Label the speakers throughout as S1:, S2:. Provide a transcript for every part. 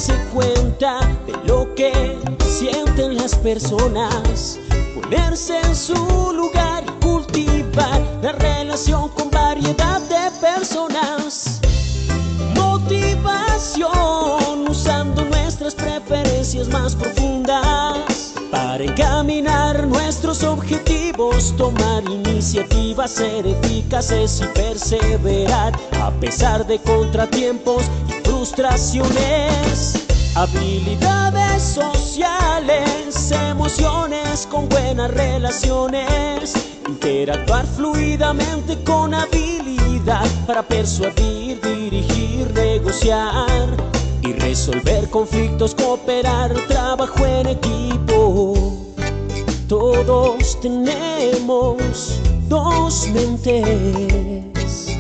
S1: darse cuenta de lo que sienten las personas, ponerse en su lugar y cultivar la relación con variedad de personas. Motivación usando nuestras preferencias más profundas para encaminar nuestros objetivos, tomar iniciativas, ser eficaces y perseverar a pesar de contratiempos y frustraciones. Habilidades sociales, emociones con buenas relaciones, interactuar fluidamente con habilidad para persuadir, dirigir, negociar y resolver conflictos, cooperar, trabajo en equipo. Todos tenemos dos mentes,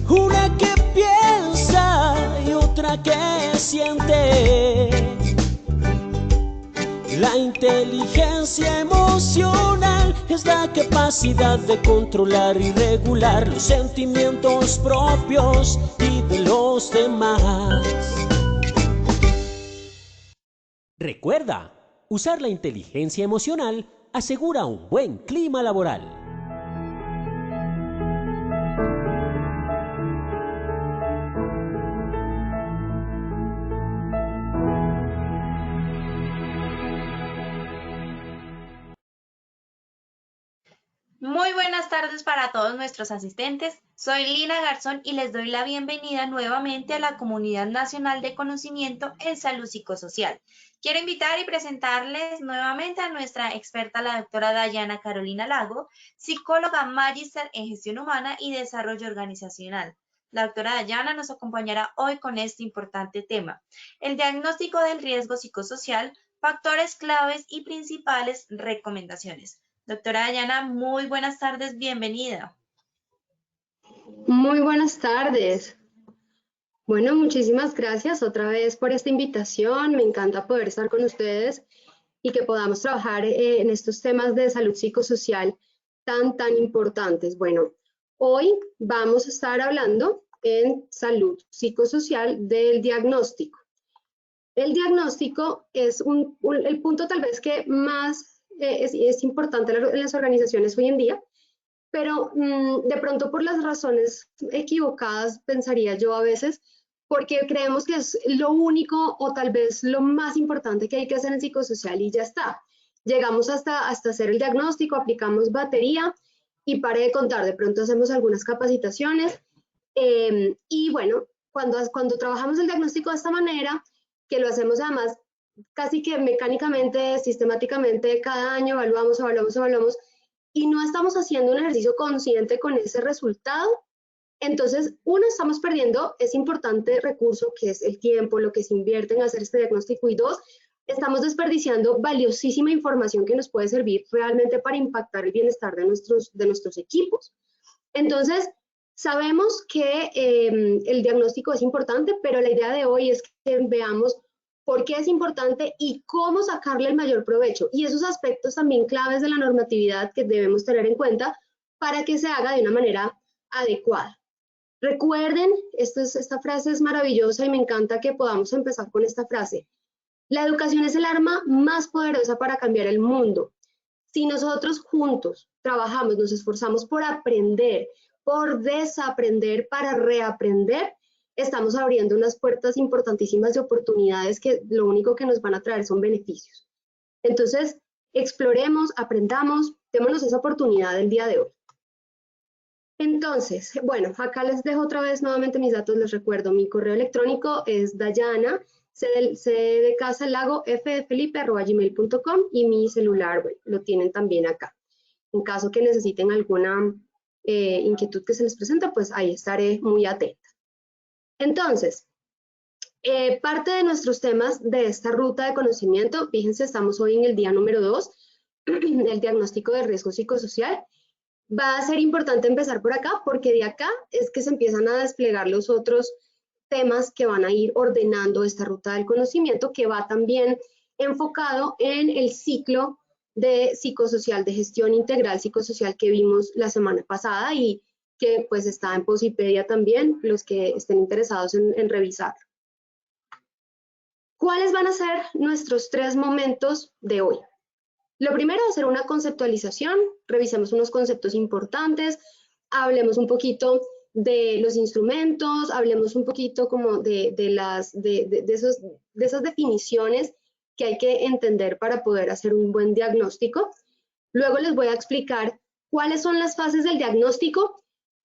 S1: una que piensa y otra que siente. La inteligencia emocional es la capacidad de controlar y regular los sentimientos propios y de los demás. Recuerda, usar la inteligencia emocional asegura un buen clima laboral.
S2: Muy buenas tardes para todos nuestros asistentes. Soy Lina Garzón y les doy la bienvenida nuevamente a la Comunidad Nacional de Conocimiento en Salud Psicosocial. Quiero invitar y presentarles nuevamente a nuestra experta, la doctora Dayana Carolina Lago, psicóloga magíster en Gestión Humana y Desarrollo Organizacional. La doctora Dayana nos acompañará hoy con este importante tema: el diagnóstico del riesgo psicosocial, factores claves y principales recomendaciones. Doctora Dayana, muy buenas tardes, bienvenida.
S3: Muy buenas tardes. Bueno, muchísimas gracias otra vez por esta invitación. Me encanta poder estar con ustedes y que podamos trabajar en estos temas de salud psicosocial tan importantes. Bueno, hoy vamos a estar hablando en salud psicosocial del diagnóstico. El diagnóstico es el punto tal vez que más es importante en las organizaciones hoy en día, pero de pronto por las razones equivocadas, pensaría yo a veces, porque creemos que es lo único o tal vez lo más importante que hay que hacer en psicosocial y ya está. Llegamos hasta hacer el diagnóstico, aplicamos batería y pare de contar, de pronto hacemos algunas capacitaciones y bueno, cuando trabajamos el diagnóstico de esta manera, que lo hacemos además casi que mecánicamente, sistemáticamente, cada año evaluamos, y no estamos haciendo un ejercicio consciente con ese resultado, entonces, uno, estamos perdiendo ese importante recurso que es el tiempo, lo que se invierte en hacer este diagnóstico, y dos, estamos desperdiciando valiosísima información que nos puede servir realmente para impactar el bienestar de nuestros equipos. Entonces, sabemos que el diagnóstico es importante, pero la idea de hoy es que veamos por qué es importante y cómo sacarle el mayor provecho, y esos aspectos también claves de la normatividad que debemos tener en cuenta para que se haga de una manera adecuada. Recuerden, esta frase es maravillosa y me encanta que podamos empezar con esta frase: la educación es el arma más poderosa para cambiar el mundo. Si nosotros juntos trabajamos, nos esforzamos por aprender, por desaprender, para reaprender, estamos abriendo unas puertas importantísimas de oportunidades que lo único que nos van a traer son beneficios. Entonces, exploremos, aprendamos, démonos esa oportunidad el día de hoy. Entonces, bueno, acá les dejo otra vez nuevamente mis datos, les recuerdo, mi correo electrónico es Dayana, C de casa Lago, fdefelipe@gmail.com, y mi celular, bueno, lo tienen también acá. En caso que necesiten alguna inquietud que se les presenta, pues ahí estaré muy atenta. Entonces, parte de nuestros temas de esta ruta de conocimiento, fíjense, estamos hoy en el día número 2, el diagnóstico de riesgo psicosocial. Va a ser importante empezar por acá, porque de acá es que se empiezan a desplegar los otros temas que van a ir ordenando esta ruta del conocimiento, que va también enfocado en el ciclo de psicosocial, de gestión integral psicosocial que vimos la semana pasada y que pues está en Posipedia también, los que estén interesados en revisar. ¿Cuáles van a ser nuestros 3 momentos de hoy? Lo primero es hacer una conceptualización, revisemos unos conceptos importantes, hablemos un poquito de los instrumentos, hablemos un poquito como de esas definiciones que hay que entender para poder hacer un buen diagnóstico. Luego les voy a explicar cuáles son las fases del diagnóstico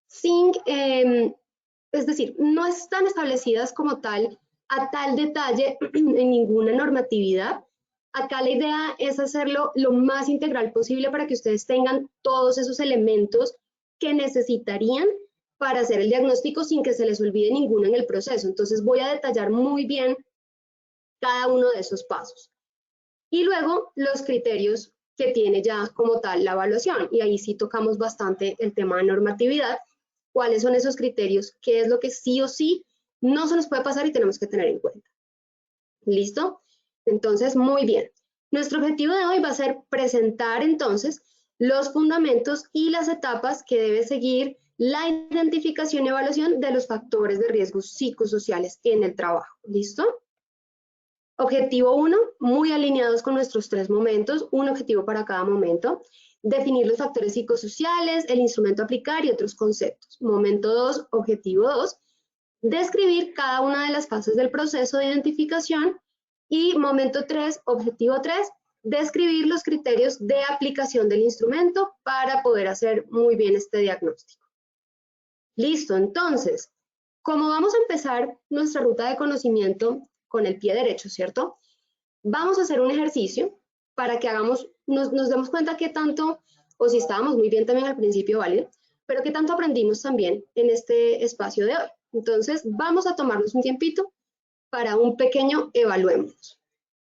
S3: sin, es decir, no están establecidas como tal a tal detalle en ninguna normatividad. Acá la idea es hacerlo lo más integral posible para que ustedes tengan todos esos elementos que necesitarían para hacer el diagnóstico sin que se les olvide ninguno en el proceso. Entonces voy a detallar muy bien cada uno de esos pasos. Y luego los criterios que tiene ya como tal la evaluación. Y ahí sí tocamos bastante el tema de normatividad. ¿Cuáles son esos criterios? ¿Qué es lo que sí o sí no se nos puede pasar y tenemos que tener en cuenta? ¿Listo? Entonces, muy bien. Nuestro objetivo de hoy va a ser presentar entonces los fundamentos y las etapas que debe seguir la identificación y evaluación de los factores de riesgo psicosociales en el trabajo. ¿Listo? Objetivo 1, muy alineados con nuestros 3 momentos, un objetivo para cada momento. Definir los factores psicosociales, el instrumento a aplicar y otros conceptos. Momento 2, objetivo 2, describir cada una de las fases del proceso de identificación. Y momento 3, objetivo 3, describir los criterios de aplicación del instrumento para poder hacer muy bien este diagnóstico. Listo, entonces, como vamos a empezar nuestra ruta de conocimiento con el pie derecho, ¿cierto? Vamos a hacer un ejercicio para que nos demos cuenta qué tanto, o si estábamos muy bien también al principio, ¿vale? Pero qué tanto aprendimos también en este espacio de hoy. Entonces, vamos a tomarnos un tiempito para un pequeño evaluemos.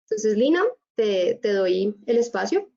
S3: Entonces, Lina, te doy el espacio.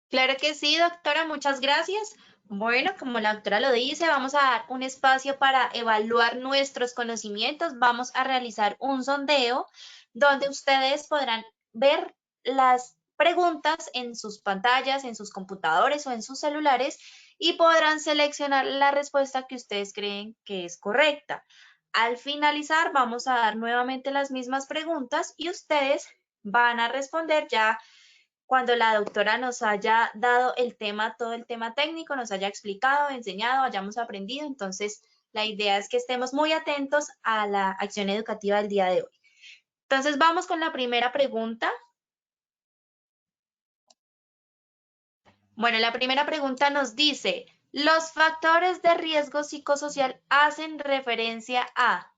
S2: Claro que sí, doctora, muchas gracias. Bueno, como la doctora lo dice, vamos a dar un espacio para evaluar nuestros conocimientos. Vamos a realizar un sondeo donde ustedes podrán ver las preguntas en sus pantallas, en sus computadores o en sus celulares y podrán seleccionar la respuesta que ustedes creen que es correcta. Al finalizar, vamos a dar nuevamente las mismas preguntas y ustedes van a responder ya cuando la doctora nos haya dado el tema, todo el tema técnico, nos haya explicado, enseñado, hayamos aprendido. Entonces, la idea es que estemos muy atentos a la acción educativa del día de hoy. Entonces, vamos con la primera pregunta. Bueno, la primera pregunta nos dice, ¿los factores de riesgo psicosocial hacen referencia a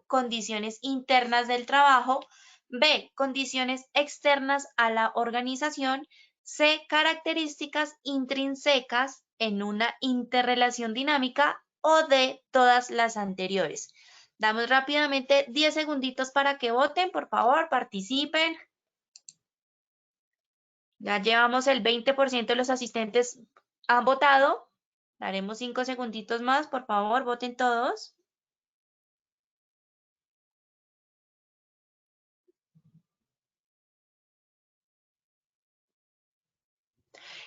S2: condiciones internas del trabajo, B, condiciones externas a la organización, C, características intrínsecas en una interrelación dinámica o D, todas las anteriores? Damos rápidamente 10 segunditos para que voten, por favor, participen. Ya llevamos el 20% de los asistentes han votado. Daremos 5 segunditos más, por favor, voten todos.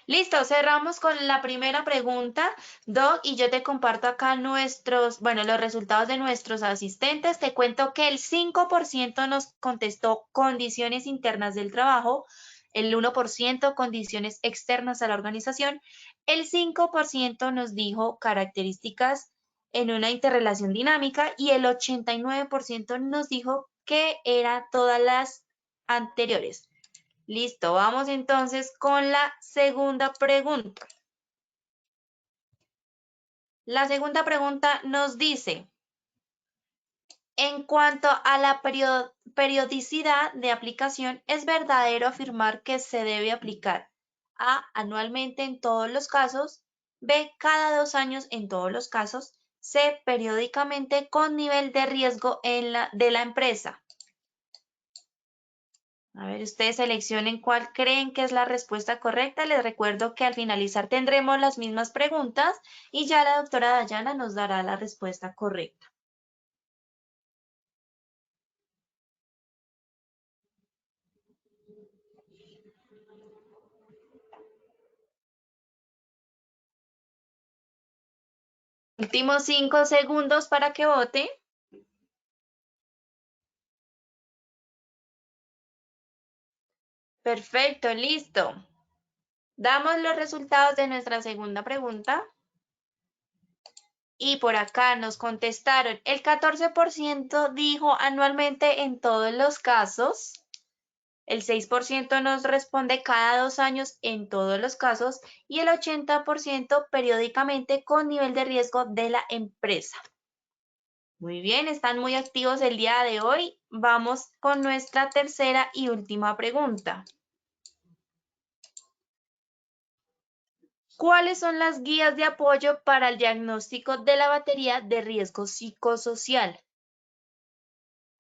S2: Listo, cerramos con la primera pregunta, Doc, y yo te comparto acá los resultados de nuestros asistentes. Te cuento que el 5% nos contestó condiciones internas del trabajo, el 1% condiciones externas a la organización, el 5% nos dijo características en una interrelación dinámica y el 89% nos dijo que eran todas las anteriores. Listo, vamos entonces con la segunda pregunta. La segunda pregunta nos dice, en cuanto a la periodicidad de aplicación, ¿es verdadero afirmar que se debe aplicar A, anualmente en todos los casos, B, cada 2 años en todos los casos, C, periódicamente con nivel de riesgo de la empresa? A ver, ustedes seleccionen cuál creen que es la respuesta correcta. Les recuerdo que al finalizar tendremos las mismas preguntas y ya la doctora Dayana nos dará la respuesta correcta. Últimos 5 segundos para que vote. Perfecto, listo. Damos los resultados de nuestra segunda pregunta. Y por acá nos contestaron, el 14% dijo anualmente en todos los casos, el 6% nos responde cada 2 años en todos los casos y el 80% periódicamente con nivel de riesgo de la empresa. Muy bien, están muy activos el día de hoy. Vamos con nuestra tercera y última pregunta. ¿Cuáles son las guías de apoyo para el diagnóstico de la batería de riesgo psicosocial?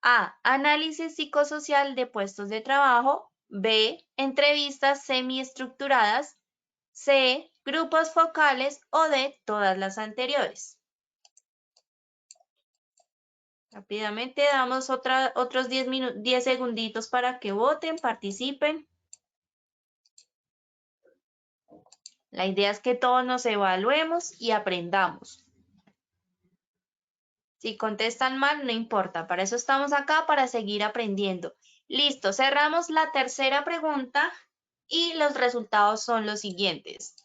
S2: A. Análisis psicosocial de puestos de trabajo. B. Entrevistas semiestructuradas. C. Grupos focales. O D. Todas las anteriores. Rápidamente damos otros 10 segunditos para que voten, participen. La idea es que todos nos evaluemos y aprendamos. Si contestan mal, no importa. Para eso estamos acá, para seguir aprendiendo. Listo, cerramos la tercera pregunta y los resultados son los siguientes.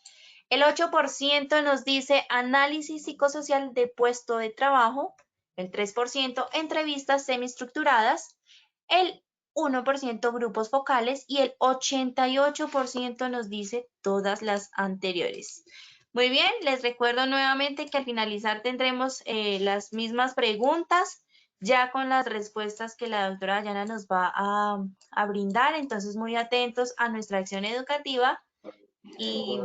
S2: El 8% nos dice análisis psicosocial de puesto de trabajo, el 3% entrevistas semiestructuradas, el 1% grupos focales y el 88% nos dice todas las anteriores. Muy bien, les recuerdo nuevamente que al finalizar tendremos las mismas preguntas ya con las respuestas que la doctora Dayana nos va a brindar, entonces muy atentos a nuestra acción educativa y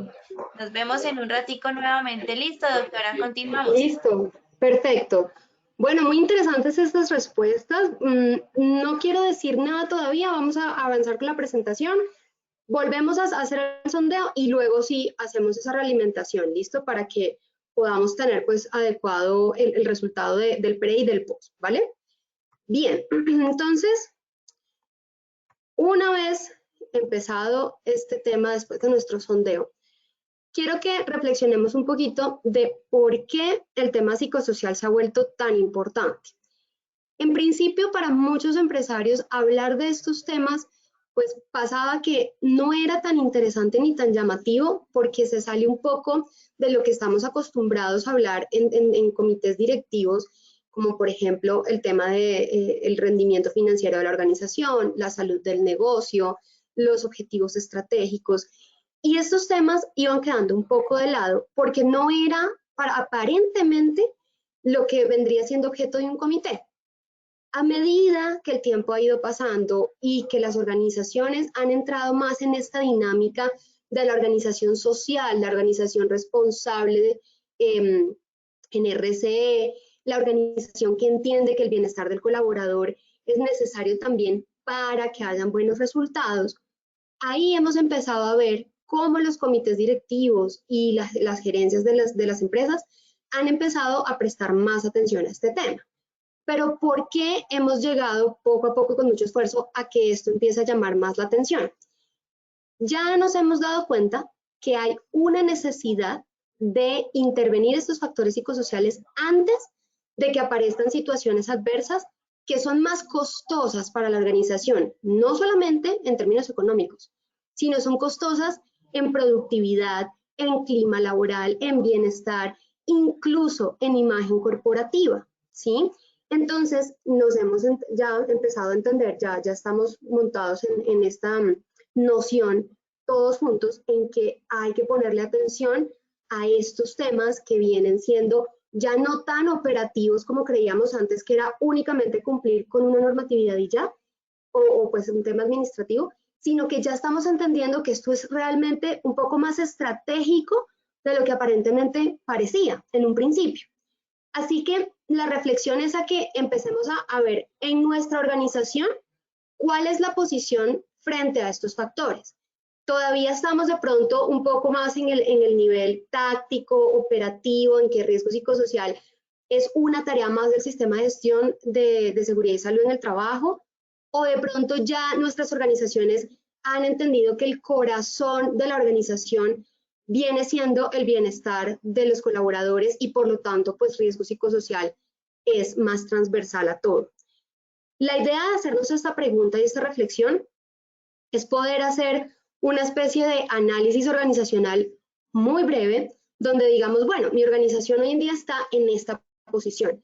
S2: nos vemos en un ratico nuevamente. Listo, doctora, continuamos.
S3: Listo, perfecto. Bueno, muy interesantes estas respuestas. No quiero decir nada todavía, vamos a avanzar con la presentación. Volvemos a hacer el sondeo y luego sí hacemos esa realimentación, ¿listo? Para que podamos tener pues adecuado el resultado del pre y del post, ¿vale? Bien, entonces, una vez empezado este tema después de nuestro sondeo, quiero que reflexionemos un poquito de por qué el tema psicosocial se ha vuelto tan importante. En principio, para muchos empresarios, hablar de estos temas, pues pasaba que no era tan interesante ni tan llamativo porque se sale un poco de lo que estamos acostumbrados a hablar en comités directivos, como por ejemplo el tema del rendimiento financiero de la organización, la salud del negocio, los objetivos estratégicos. Y estos temas iban quedando un poco de lado porque no era aparentemente lo que vendría siendo objeto de un comité. A medida que el tiempo ha ido pasando y que las organizaciones han entrado más en esta dinámica de la organización social, la organización responsable en RCE, la organización que entiende que el bienestar del colaborador es necesario también para que hayan buenos resultados, ahí hemos empezado a ver cómo los comités directivos y las gerencias de las empresas han empezado a prestar más atención a este tema. Pero ¿por qué hemos llegado poco a poco con mucho esfuerzo a que esto empiece a llamar más la atención? Ya nos hemos dado cuenta que hay una necesidad de intervenir estos factores psicosociales antes de que aparezcan situaciones adversas que son más costosas para la organización, no solamente en términos económicos, sino son costosas en productividad, en clima laboral, en bienestar, incluso en imagen corporativa, ¿sí? Entonces, nos hemos ya empezado a entender, ya estamos montados en esta noción todos juntos en que hay que ponerle atención a estos temas que vienen siendo ya no tan operativos como creíamos antes, que era únicamente cumplir con una normatividad y ya, o pues un tema administrativo, sino que ya estamos entendiendo que esto es realmente un poco más estratégico de lo que aparentemente parecía en un principio. Así que la reflexión es a que empecemos a ver en nuestra organización cuál es la posición frente a estos factores. Todavía estamos de pronto un poco más en el nivel táctico, operativo, en que riesgo psicosocial es una tarea más del sistema de gestión de seguridad y salud en el trabajo, o de pronto ya nuestras organizaciones han entendido que el corazón de la organización viene siendo el bienestar de los colaboradores y por lo tanto pues riesgo psicosocial es más transversal a todo. La idea de hacernos esta pregunta y esta reflexión es poder hacer una especie de análisis organizacional muy breve, donde digamos, bueno, mi organización hoy en día está en esta posición.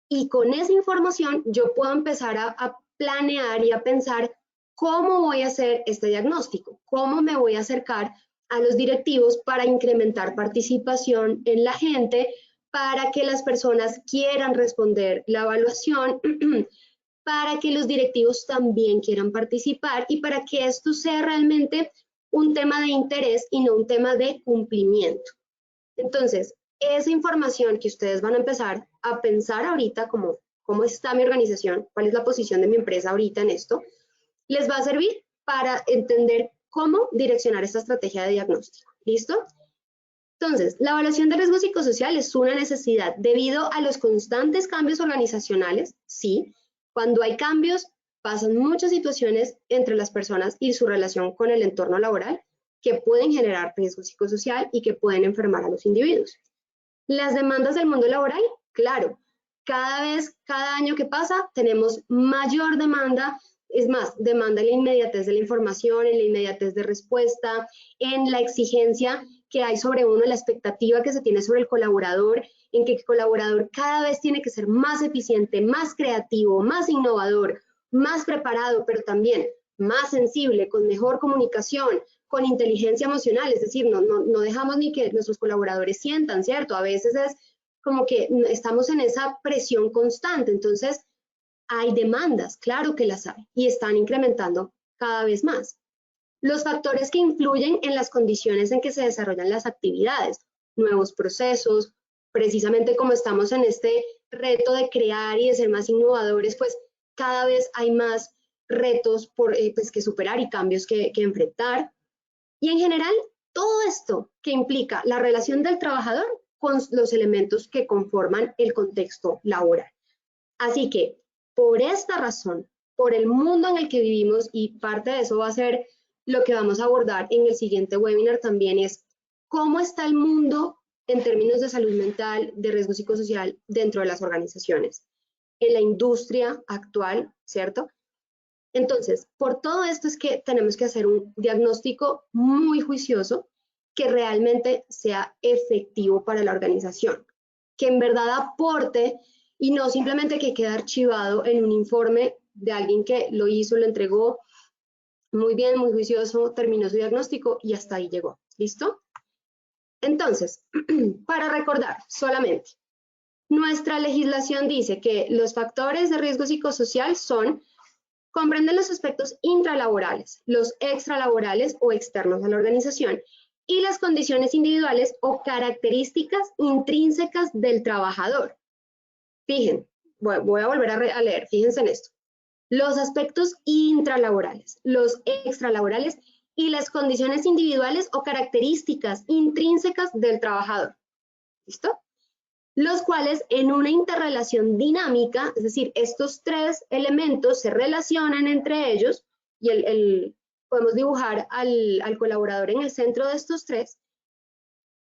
S3: Y con esa información yo puedo empezar a planear y a pensar cómo voy a hacer este diagnóstico, cómo me voy a acercar a los directivos para incrementar participación en la gente, para que las personas quieran responder la evaluación, para que los directivos también quieran participar y para que esto sea realmente un tema de interés y no un tema de cumplimiento. Entonces, esa información que ustedes van a empezar a pensar ahorita, como cómo está mi organización, cuál es la posición de mi empresa ahorita en esto, les va a servir para entender cómo direccionar esta estrategia de diagnóstico. ¿Listo? Entonces, la evaluación de riesgo psicosocial es una necesidad debido a los constantes cambios organizacionales, sí. Cuando hay cambios, pasan muchas situaciones entre las personas y su relación con el entorno laboral que pueden generar riesgo psicosocial y que pueden enfermar a los individuos. Las demandas del mundo laboral, claro, cada año que pasa, tenemos mayor demanda. Es más, demanda en la inmediatez de la información, en la inmediatez de respuesta, en la exigencia que hay sobre uno, la expectativa que se tiene sobre el colaborador, en que el colaborador cada vez tiene que ser más eficiente, más creativo, más innovador, más preparado, pero también más sensible, con mejor comunicación, con inteligencia emocional. Es decir, no dejamos ni que nuestros colaboradores sientan, ¿cierto? A veces es como que estamos en esa presión constante. Entonces, hay demandas, claro que las hay, y están incrementando cada vez más. Los factores que influyen en las condiciones en que se desarrollan las actividades, nuevos procesos, precisamente como estamos en este reto de crear y de ser más innovadores, pues cada vez hay más retos pues, que superar y cambios que enfrentar. Y en general, todo esto que implica la relación del trabajador con los elementos que conforman el contexto laboral. Así que, por esta razón, por el mundo en el que vivimos, y parte de eso va a ser lo que vamos a abordar en el siguiente webinar también, es cómo está el mundo en términos de salud mental, de riesgo psicosocial dentro de las organizaciones, en la industria actual, ¿cierto? Entonces, por todo esto es que tenemos que hacer un diagnóstico muy juicioso que realmente sea efectivo para la organización, que en verdad aporte y no simplemente que quede archivado en un informe de alguien que lo hizo, lo entregó muy bien, muy juicioso, terminó su diagnóstico y hasta ahí llegó. ¿Listo? Entonces, para recordar solamente, nuestra legislación dice que los factores de riesgo psicosocial comprenden los aspectos intralaborales, los extralaborales o externos a la organización y las condiciones individuales o características intrínsecas del trabajador. Fíjense, voy a volver a leer, fíjense en esto. Los aspectos intralaborales, los extralaborales y las condiciones individuales o características intrínsecas del trabajador. ¿Listo? Los cuales en una interrelación dinámica, es decir, estos tres elementos se relacionan entre ellos y podemos dibujar al colaborador en el centro de estos tres,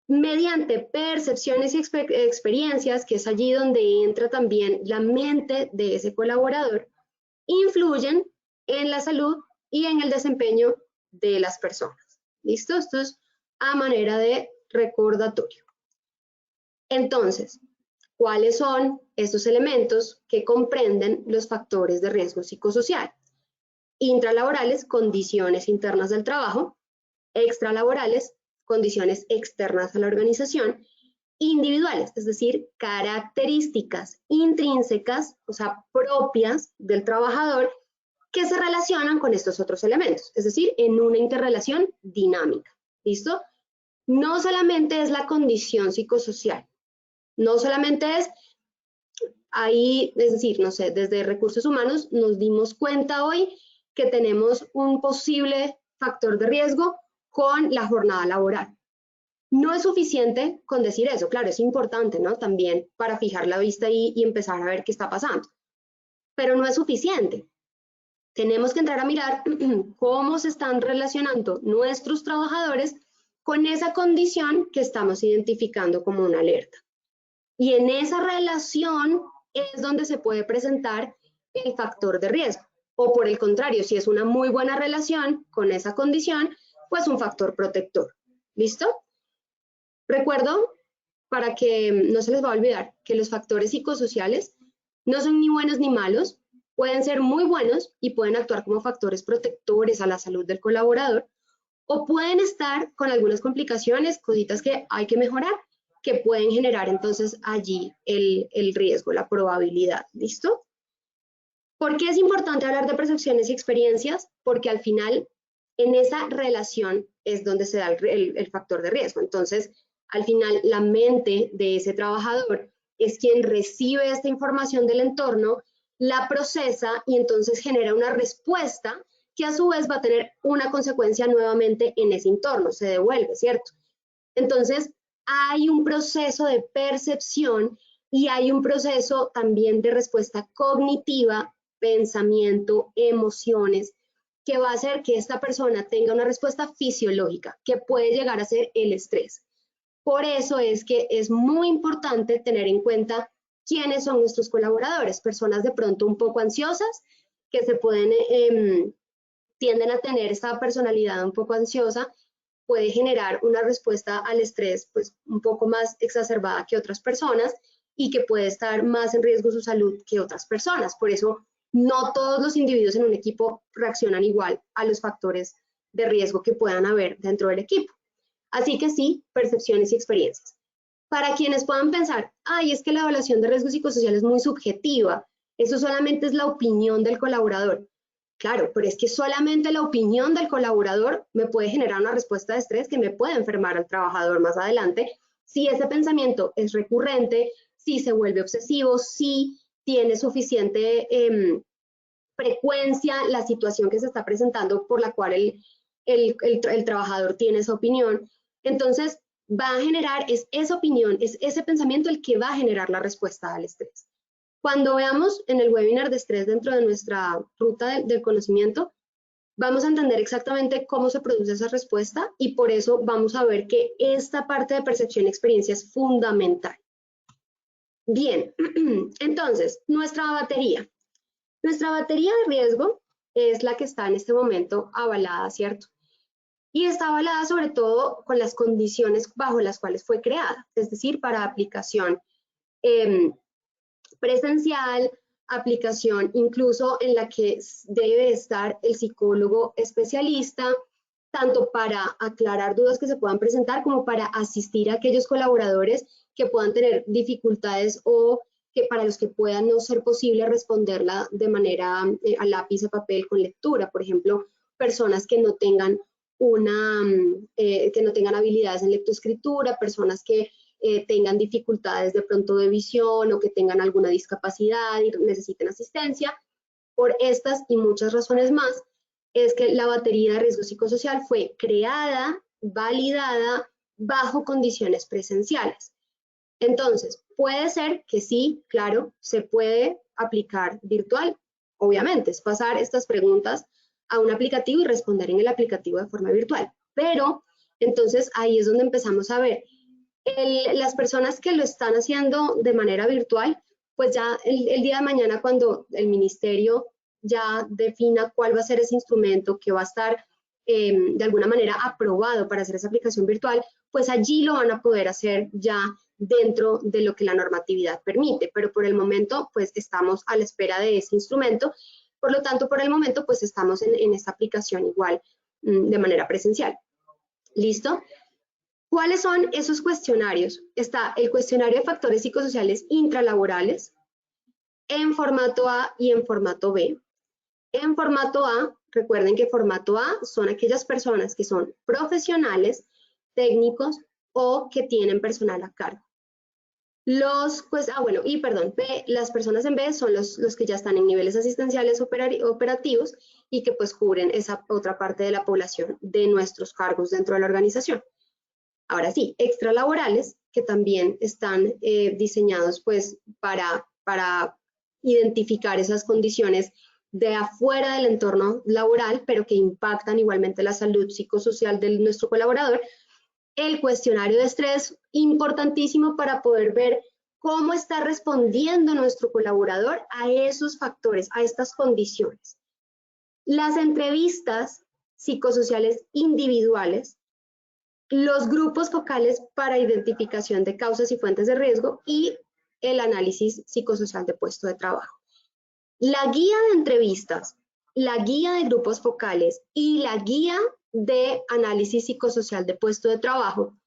S3: mediante percepciones y experiencias, que es allí donde entra también la mente de ese colaborador, influyen en la salud y en el desempeño de las personas. ¿Listo? Esto es a manera de recordatorio. Entonces, ¿cuáles son estos elementos que comprenden los factores de riesgo psicosocial? Intralaborales, condiciones internas del trabajo; extralaborales, condiciones externas a la organización; individuales, es decir, características intrínsecas, o sea, propias del trabajador, que se relacionan con estos otros elementos, es decir, en una interrelación dinámica. ¿Listo? No solamente es la condición psicosocial, no solamente es ahí, es decir, no sé, desde recursos humanos nos dimos cuenta hoy que tenemos un posible factor de riesgo con la jornada laboral. No es suficiente con decir eso, claro, es importante, ¿no? También para fijar la vista y empezar a ver qué está pasando. Pero no es suficiente. Tenemos que entrar a mirar cómo se están relacionando nuestros trabajadores con esa condición que estamos identificando como una alerta. Y en esa relación es donde se puede presentar el factor de riesgo. o por el contrario, si es una muy buena relación con esa condición, pues un factor protector. ¿Listo? Recuerdo, para que no se les va a olvidar, que los factores psicosociales no son ni buenos ni malos, pueden ser muy buenos y pueden actuar como factores protectores a la salud del colaborador, o pueden estar con algunas complicaciones, cositas que hay que mejorar, que pueden generar entonces allí el riesgo, la probabilidad. ¿Listo? ¿Por qué es importante hablar de percepciones y experiencias? Porque al final, en esa relación es donde se da el factor de riesgo. Entonces, al final, la mente de ese trabajador es quien recibe esta información del entorno, la procesa y entonces genera una respuesta que a su vez va a tener una consecuencia nuevamente en ese entorno, se devuelve, ¿cierto? Entonces, hay un proceso de percepción y hay un proceso también de respuesta cognitiva, pensamiento, emociones, que va a hacer que esta persona tenga una respuesta fisiológica, que puede llegar a ser el estrés. Por eso es que es muy importante tener en cuenta quiénes son nuestros colaboradores, personas de pronto un poco ansiosas, que se pueden, tienden a tener esta personalidad un poco ansiosa, puede generar una respuesta al estrés pues un poco más exacerbada que otras personas y que puede estar más en riesgo su salud que otras personas. Por eso no todos los individuos en un equipo reaccionan igual a los factores de riesgo que puedan haber dentro del equipo. Así que sí, percepciones y experiencias. Para quienes puedan pensar, ay, es que la evaluación de riesgo psicosocial es muy subjetiva, eso solamente es la opinión del colaborador. Claro, pero es que solamente la opinión del colaborador me puede generar una respuesta de estrés que me puede enfermar al trabajador más adelante si ese pensamiento es recurrente, si se vuelve obsesivo, si tiene suficiente frecuencia la situación que se está presentando por la cual el trabajador tiene esa opinión. Entonces, va a generar, es esa opinión, es ese pensamiento el que va a generar la respuesta al estrés. Cuando veamos en el webinar de estrés dentro de nuestra ruta del conocimiento, vamos a entender exactamente cómo se produce esa respuesta y por eso vamos a ver que esta parte de percepción y experiencia es fundamental. Bien, entonces, nuestra batería. Nuestra batería de riesgo es la que está en este momento avalada, ¿cierto? Y está avalada sobre todo con las condiciones bajo las cuales fue creada, es decir, para aplicación presencial, aplicación incluso en la que debe estar el psicólogo especialista, tanto para aclarar dudas que se puedan presentar como para asistir a aquellos colaboradores que puedan tener dificultades o que para los que pueda no ser posible responderla de manera a lápiz, a papel, con lectura. Por ejemplo, personas que no tengan habilidades en lectoescritura, personas que tengan dificultades de pronto de visión o que tengan alguna discapacidad y necesiten asistencia. Por estas y muchas razones más, es que la batería de riesgo psicosocial fue creada, validada bajo condiciones presenciales. Entonces, puede ser que sí, claro, se puede aplicar virtual. Obviamente, es pasar estas preguntas a un aplicativo y responder en el aplicativo de forma virtual. Pero, entonces, ahí es donde empezamos a ver las personas que lo están haciendo de manera virtual, pues ya el día de mañana cuando el ministerio ya defina cuál va a ser ese instrumento que va a estar de alguna manera aprobado para hacer esa aplicación virtual, pues allí lo van a poder hacer ya dentro de lo que la normatividad permite, pero por el momento pues estamos a la espera de ese instrumento, por lo tanto por el momento pues estamos en esta aplicación igual de manera presencial. ¿Listo? ¿Cuáles son esos cuestionarios? Está el cuestionario de factores psicosociales intralaborales en formato A y en formato B. En formato A, recuerden que formato A son aquellas personas que son profesionales, técnicos o que tienen personal a cargo. Las personas en B son los que ya están en niveles asistenciales operativos y que pues cubren esa otra parte de la población de nuestros cargos dentro de la organización. Ahora sí, extralaborales, que también están diseñados pues para identificar esas condiciones de afuera del entorno laboral, pero que impactan igualmente la salud psicosocial de nuestro colaborador. El cuestionario de estrés, importantísimo para poder ver cómo está respondiendo nuestro colaborador a esos factores, a estas condiciones. las entrevistas psicosociales individuales, los grupos focales para identificación de causas y fuentes de riesgo y el análisis psicosocial de puesto de trabajo. La guía de entrevistas, la guía de grupos focales y la guía de análisis psicosocial de puesto de trabajo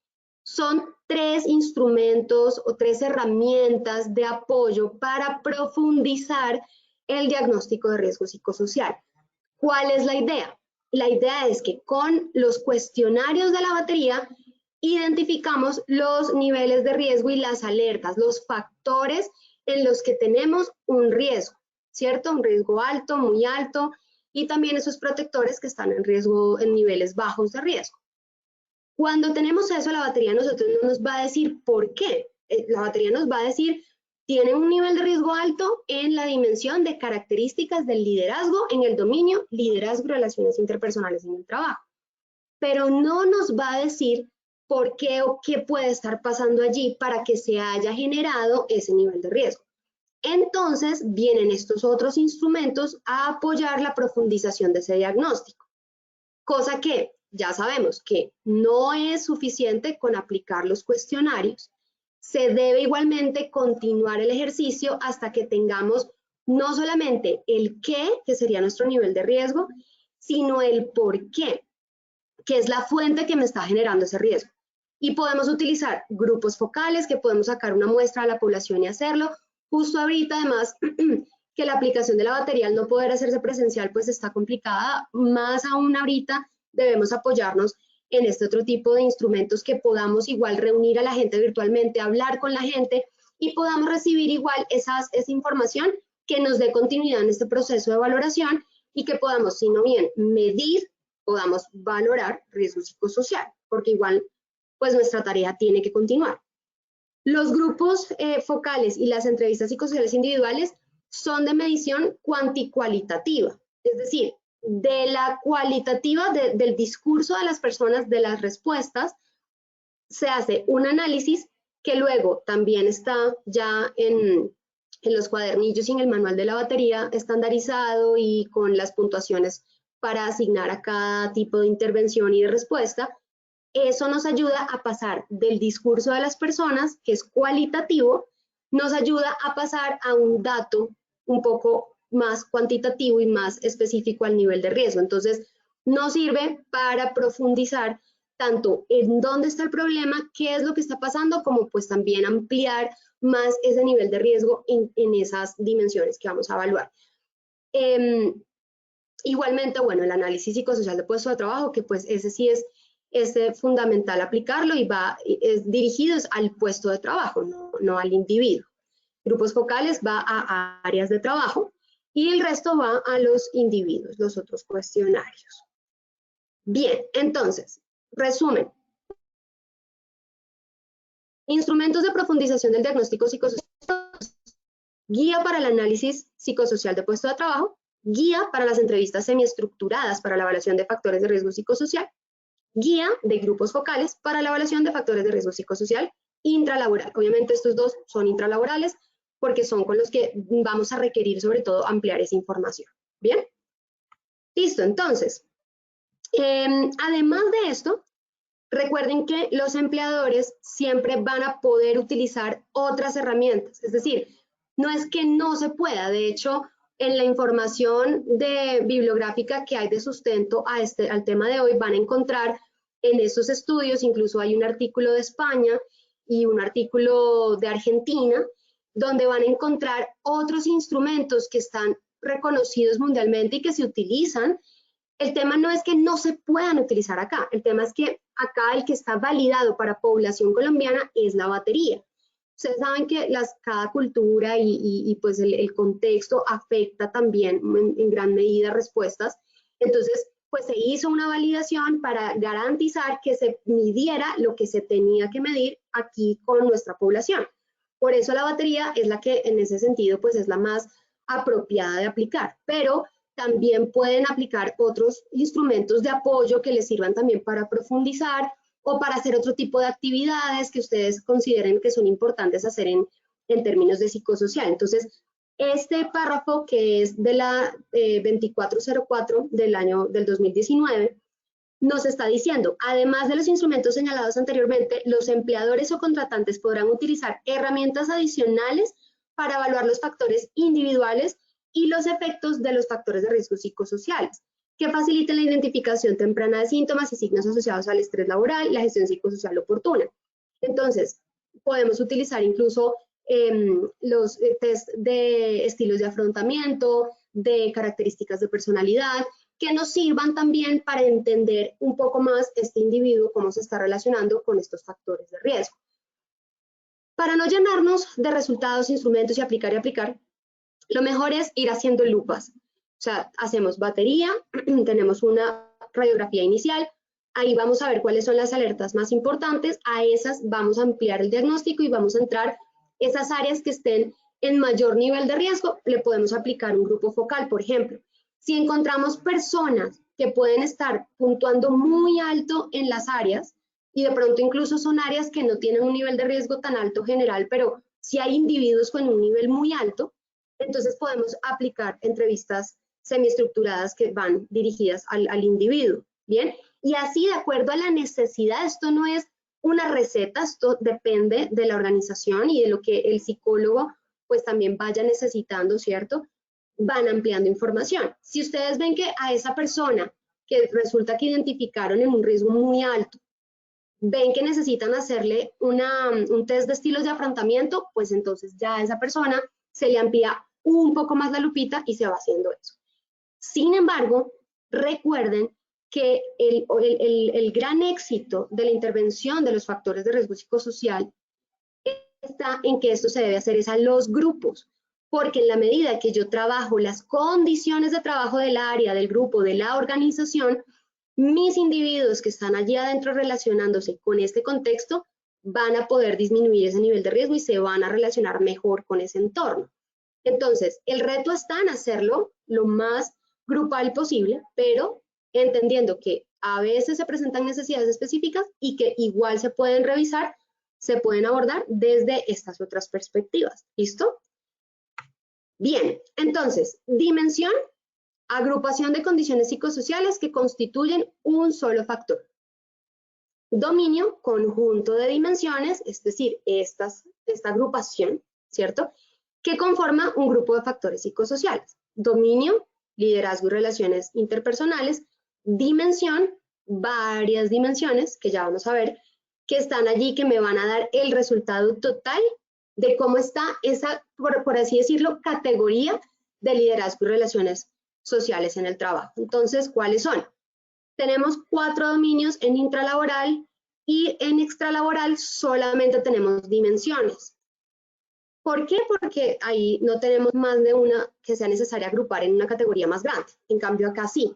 S3: son 3 instrumentos o 3 herramientas de apoyo para profundizar el diagnóstico de riesgo psicosocial. ¿Cuál es la idea? La idea es que con los cuestionarios de la batería identificamos los niveles de riesgo y las alertas, los factores en los que tenemos un riesgo, ¿cierto? Un riesgo alto, muy alto, y también esos protectores que están en riesgo, en niveles bajos de riesgo. Cuando tenemos eso, la batería nosotros no nos va a decir por qué. La batería nos va a decir, tiene un nivel de riesgo alto en la dimensión de características del liderazgo en el dominio, liderazgo y relaciones interpersonales en el trabajo. Pero no nos va a decir por qué o qué puede estar pasando allí para que se haya generado ese nivel de riesgo. Entonces vienen estos otros instrumentos a apoyar la profundización de ese diagnóstico. Cosa que ya sabemos que no es suficiente con aplicar los cuestionarios. Se debe igualmente continuar el ejercicio hasta que tengamos no solamente el qué, que sería nuestro nivel de riesgo, sino el por qué, que es la fuente que me está generando ese riesgo. Y podemos utilizar grupos focales, que podemos sacar una muestra a la población y hacerlo. Justo ahorita, además, que la aplicación de la batería al no poder hacerse presencial, pues está complicada. Más aún ahorita debemos apoyarnos en este otro tipo de instrumentos que podamos igual reunir a la gente virtualmente, hablar con la gente y podamos recibir igual esa información que nos dé continuidad en este proceso de valoración y que podamos, si no bien medir, podamos valorar riesgo psicosocial, porque igual pues nuestra tarea tiene que continuar. Los grupos focales y las entrevistas psicosociales individuales son de medición cuanticualitativa, es decir, de la cualitativa del discurso de las personas, de las respuestas, se hace un análisis que luego también está ya en los cuadernillos y en el manual de la batería estandarizado y con las puntuaciones para asignar a cada tipo de intervención y de respuesta. Eso nos ayuda a pasar del discurso de las personas, que es cualitativo, nos ayuda a pasar a un dato un poco más cuantitativo y más específico al nivel de riesgo. Entonces, nos sirve para profundizar tanto en dónde está el problema, qué es lo que está pasando, como pues también ampliar más ese nivel de riesgo en esas dimensiones que vamos a evaluar. Igualmente, bueno, el análisis psicosocial de puesto de trabajo, que pues ese sí es fundamental aplicarlo y es dirigido al puesto de trabajo, no al individuo. Grupos focales va a áreas de trabajo y el resto va a los individuos, los otros cuestionarios. Bien, entonces, resumen. Instrumentos de profundización del diagnóstico psicosocial, guía para el análisis psicosocial de puesto de trabajo, guía para las entrevistas semiestructuradas para la evaluación de factores de riesgo psicosocial, guía de grupos focales para la evaluación de factores de riesgo psicosocial intralaboral. Obviamente estos dos son intralaborales porque son con los que vamos a requerir sobre todo ampliar esa información. ¿Bien? Listo, entonces, además de esto, recuerden que los empleadores siempre van a poder utilizar otras herramientas. Es decir, no es que no se pueda, de hecho, en la información bibliográfica que hay de sustento al tema de hoy van a encontrar en esos estudios, incluso hay un artículo de España y un artículo de Argentina, donde van a encontrar otros instrumentos que están reconocidos mundialmente y que se utilizan. El tema no es que no se puedan utilizar acá, el tema es que acá el que está validado para población colombiana es la batería. Ustedes saben que cada cultura y pues el contexto afecta también en gran medida respuestas. Entonces, pues se hizo una validación para garantizar que se midiera lo que se tenía que medir aquí con nuestra población. Por eso la batería es la que en ese sentido pues es la más apropiada de aplicar, pero también pueden aplicar otros instrumentos de apoyo que les sirvan también para profundizar o para hacer otro tipo de actividades que ustedes consideren que son importantes hacer en términos de psicosocial. Entonces, Este párrafo, que es de la 2404 del 2019, nos está diciendo, además de los instrumentos señalados anteriormente, los empleadores o contratantes podrán utilizar herramientas adicionales para evaluar los factores individuales y los efectos de los factores de riesgo psicosociales, que faciliten la identificación temprana de síntomas y signos asociados al estrés laboral y la gestión psicosocial oportuna. Entonces, podemos utilizar incluso los test de estilos de afrontamiento, de características de personalidad, que nos sirvan también para entender un poco más este individuo, cómo se está relacionando con estos factores de riesgo. Para no llenarnos de resultados, instrumentos y aplicar, lo mejor es ir haciendo lupas. O sea, hacemos batería, tenemos una radiografía inicial, ahí vamos a ver cuáles son las alertas más importantes, a esas vamos a ampliar el diagnóstico y vamos a entrar esas áreas que estén en mayor nivel de riesgo, le podemos aplicar un grupo focal, por ejemplo. Si encontramos personas que pueden estar puntuando muy alto en las áreas y de pronto incluso son áreas que no tienen un nivel de riesgo tan alto general, pero si hay individuos con un nivel muy alto, entonces podemos aplicar entrevistas semiestructuradas que van dirigidas al individuo, ¿bien? Y así, de acuerdo a la necesidad, esto no es una receta, esto depende de la organización y de lo que el psicólogo pues también vaya necesitando, ¿cierto? Van ampliando información. Si ustedes ven que a esa persona que resulta que identificaron en un riesgo muy alto, ven que necesitan hacerle un test de estilos de afrontamiento, pues entonces ya a esa persona se le amplía un poco más la lupita y se va haciendo eso. Sin embargo, recuerden que el gran éxito de la intervención de los factores de riesgo psicosocial está en que esto se debe hacer es a los grupos, porque en la medida que yo trabajo las condiciones de trabajo del área, del grupo, de la organización, mis individuos que están allí adentro relacionándose con este contexto van a poder disminuir ese nivel de riesgo y se van a relacionar mejor con ese entorno. Entonces, el reto está en hacerlo lo más grupal posible, pero entendiendo que a veces se presentan necesidades específicas y que igual se pueden revisar, se pueden abordar desde estas otras perspectivas. ¿Listo? Bien, entonces, dimensión, agrupación de condiciones psicosociales que constituyen un solo factor. Dominio, conjunto de dimensiones, es decir, esta agrupación, ¿cierto?, que conforma un grupo de factores psicosociales. Dominio, liderazgo y relaciones interpersonales. Dimensión, varias dimensiones, que ya vamos a ver, que están allí, que me van a dar el resultado total de cómo está esa, por así decirlo, categoría de liderazgo y relaciones sociales en el trabajo. Entonces, ¿cuáles son? Tenemos 4 dominios en intralaboral y en extralaboral solamente tenemos dimensiones. ¿Por qué? Porque ahí no tenemos más de una que sea necesaria agrupar en una categoría más grande. En cambio, acá sí.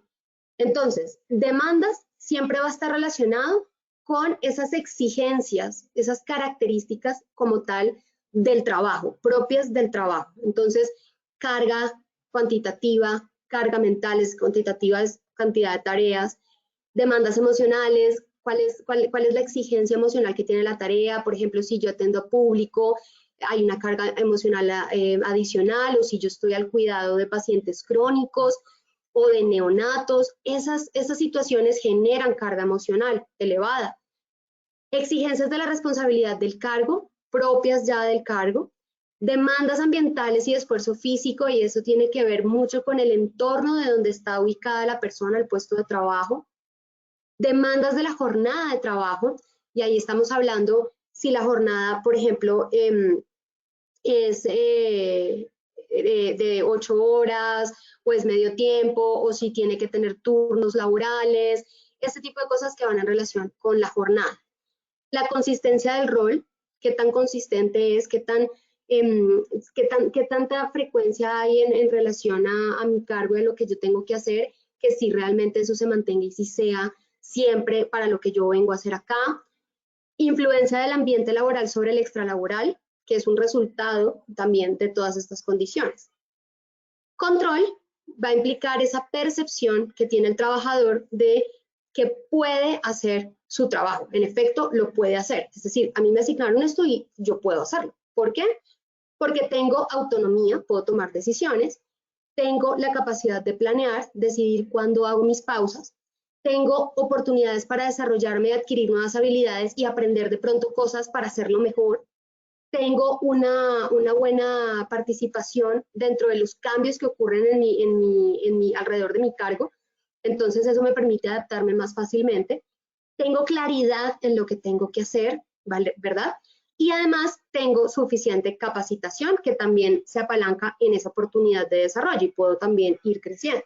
S3: Entonces, demandas siempre va a estar relacionado con esas exigencias, esas características como tal del trabajo, propias del trabajo. Entonces, carga cuantitativa, carga mental es cuantitativa, es cantidad de tareas, demandas emocionales, cuál es la exigencia emocional que tiene la tarea. Por ejemplo, si yo atendo a público, hay una carga emocional adicional, o si yo estoy al cuidado de pacientes crónicos o de neonatos, esas situaciones generan carga emocional elevada. Exigencias de la responsabilidad del cargo, propias ya del cargo. Demandas ambientales y de esfuerzo físico, y eso tiene que ver mucho con el entorno de donde está ubicada la persona, el puesto de trabajo. Demandas de la jornada de trabajo, y ahí estamos hablando si la jornada, por ejemplo, es de 8 horas o es medio tiempo, o si tiene que tener turnos laborales, este tipo de cosas que van en relación con la jornada. La consistencia del rol, qué tan consistente es, qué tanta frecuencia hay en relación a mi cargo, de lo que yo tengo que hacer, que si realmente eso se mantenga y si sea siempre para lo que yo vengo a hacer acá. Influencia del ambiente laboral sobre el extralaboral, que es un resultado también de todas estas condiciones. Control va a implicar esa percepción que tiene el trabajador de que puede hacer su trabajo. En efecto, lo puede hacer. Es decir, a mí me asignaron esto y yo puedo hacerlo. ¿Por qué? porque tengo autonomía, puedo tomar decisiones, tengo la capacidad de planear, decidir cuándo hago mis pausas, tengo oportunidades para desarrollarme, adquirir nuevas habilidades y aprender de pronto cosas para hacerlo mejor. Tengo una buena participación dentro de los cambios que ocurren alrededor de mi cargo, entonces eso me permite adaptarme más fácilmente. Tengo claridad en lo que tengo que hacer, ¿vale? ¿Verdad? Y además tengo suficiente capacitación que también se apalanca en esa oportunidad de desarrollo y puedo también ir creciendo.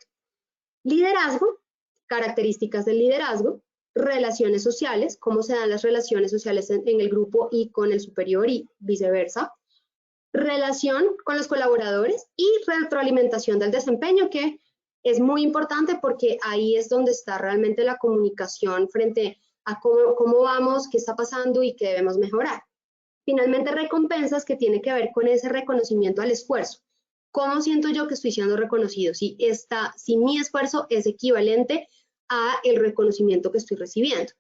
S3: Liderazgo, características del liderazgo, relaciones sociales, cómo se dan las relaciones sociales en el grupo y con el superior y viceversa, relación con los colaboradores y retroalimentación del desempeño, que es muy importante porque ahí es donde está realmente la comunicación frente a cómo vamos, qué está pasando y qué debemos mejorar. Finalmente, recompensas, que tiene que ver con ese reconocimiento al esfuerzo. ¿Cómo siento yo que estoy siendo reconocido? Si mi esfuerzo es equivalente a el reconocimiento que estoy recibiendo.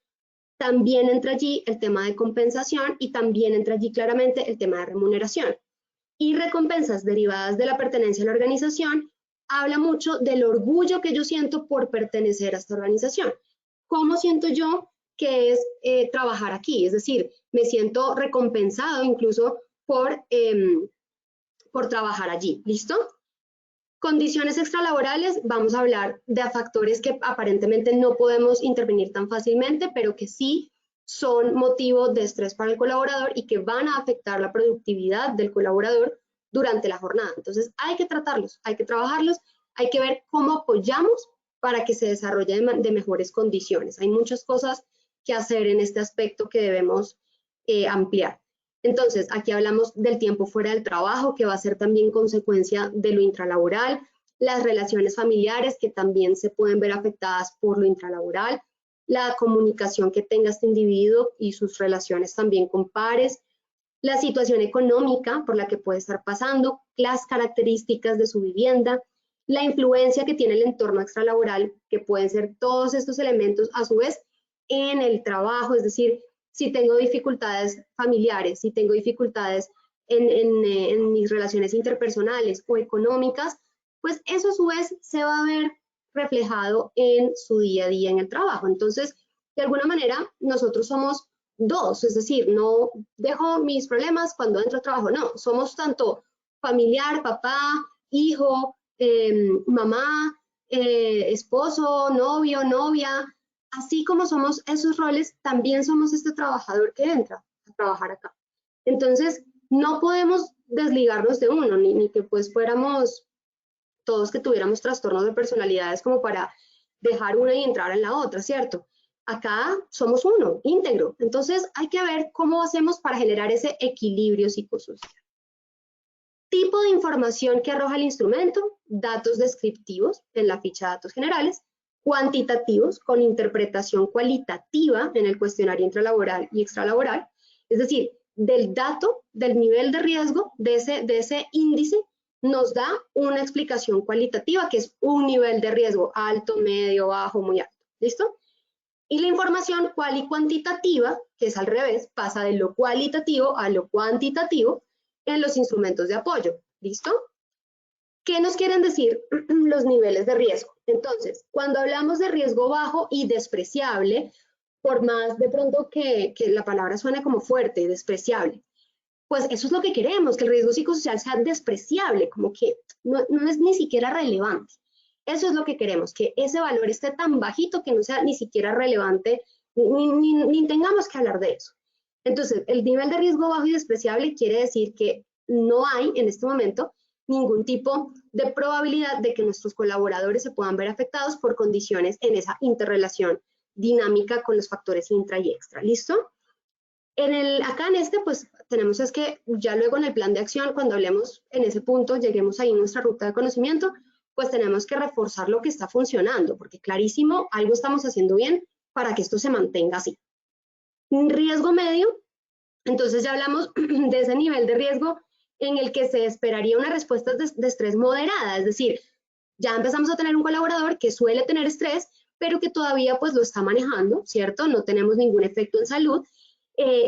S3: También entra allí el tema de compensación y también entra allí claramente el tema de remuneración. Y recompensas derivadas de la pertenencia a la organización habla mucho del orgullo que yo siento por pertenecer a esta organización. ¿Cómo siento yo que es trabajar aquí? Es decir, me siento recompensado incluso por trabajar allí. ¿Listo? Condiciones extralaborales, vamos a hablar de factores que aparentemente no podemos intervenir tan fácilmente, pero que sí son motivo de estrés para el colaborador y que van a afectar la productividad del colaborador durante la jornada. Entonces hay que tratarlos, hay que trabajarlos, hay que ver cómo apoyamos para que se desarrolle de mejores condiciones. Hay muchas cosas que hacer en este aspecto que debemos ampliar. Entonces, aquí hablamos del tiempo fuera del trabajo, que va a ser también consecuencia de lo intralaboral, las relaciones familiares, que también se pueden ver afectadas por lo intralaboral, la comunicación que tenga este individuo y sus relaciones también con pares, la situación económica por la que puede estar pasando, las características de su vivienda, la influencia que tiene el entorno extralaboral, que pueden ser todos estos elementos a su vez en el trabajo, es decir, si tengo dificultades familiares, si tengo dificultades en mis relaciones interpersonales o económicas, pues eso a su vez se va a ver reflejado en su día a día en el trabajo. Entonces, de alguna manera, nosotros somos dos, es decir, no dejo mis problemas cuando entro al trabajo, no, somos tanto familiar, papá, hijo, mamá, esposo, novio, novia. Así como somos esos roles, también somos este trabajador que entra a trabajar acá. Entonces, no podemos desligarnos de uno, ni que pues fuéramos todos que tuviéramos trastornos de personalidades como para dejar una y entrar en la otra, ¿cierto? Acá somos uno, íntegro. Entonces, hay que ver cómo hacemos para generar ese equilibrio psicosocial. Tipo de información que arroja el instrumento, datos descriptivos en la ficha de datos generales, cuantitativos con interpretación cualitativa en el cuestionario intralaboral y extralaboral, es decir, del dato, del nivel de riesgo, de ese índice, nos da una explicación cualitativa que es un nivel de riesgo alto, medio, bajo, muy alto. ¿Listo? Y la información cual y cuantitativa, que es al revés, pasa de lo cualitativo a lo cuantitativo en los instrumentos de apoyo. ¿Listo? ¿Qué nos quieren decir los niveles de riesgo? Entonces, cuando hablamos de riesgo bajo y despreciable, por más de pronto que la palabra suene como fuerte, despreciable, pues eso es lo que queremos, que el riesgo psicosocial sea despreciable, como que no es ni siquiera relevante. Eso es lo que queremos, que ese valor esté tan bajito que no sea ni siquiera relevante, ni tengamos que hablar de eso. Entonces, el nivel de riesgo bajo y despreciable quiere decir que no hay en este momento ningún tipo de probabilidad de que nuestros colaboradores se puedan ver afectados por condiciones en esa interrelación dinámica con los factores intra y extra. ¿Listo? Acá en este, pues tenemos es que ya luego en el plan de acción, cuando hablemos en ese punto, lleguemos ahí en nuestra ruta de conocimiento, pues tenemos que reforzar lo que está funcionando, porque clarísimo, algo estamos haciendo bien para que esto se mantenga así. Riesgo medio, entonces ya hablamos de ese nivel de riesgo en el que se esperaría una respuesta de estrés moderada, es decir, ya empezamos a tener un colaborador que suele tener estrés, pero que todavía pues lo está manejando, ¿cierto? No tenemos ningún efecto en salud,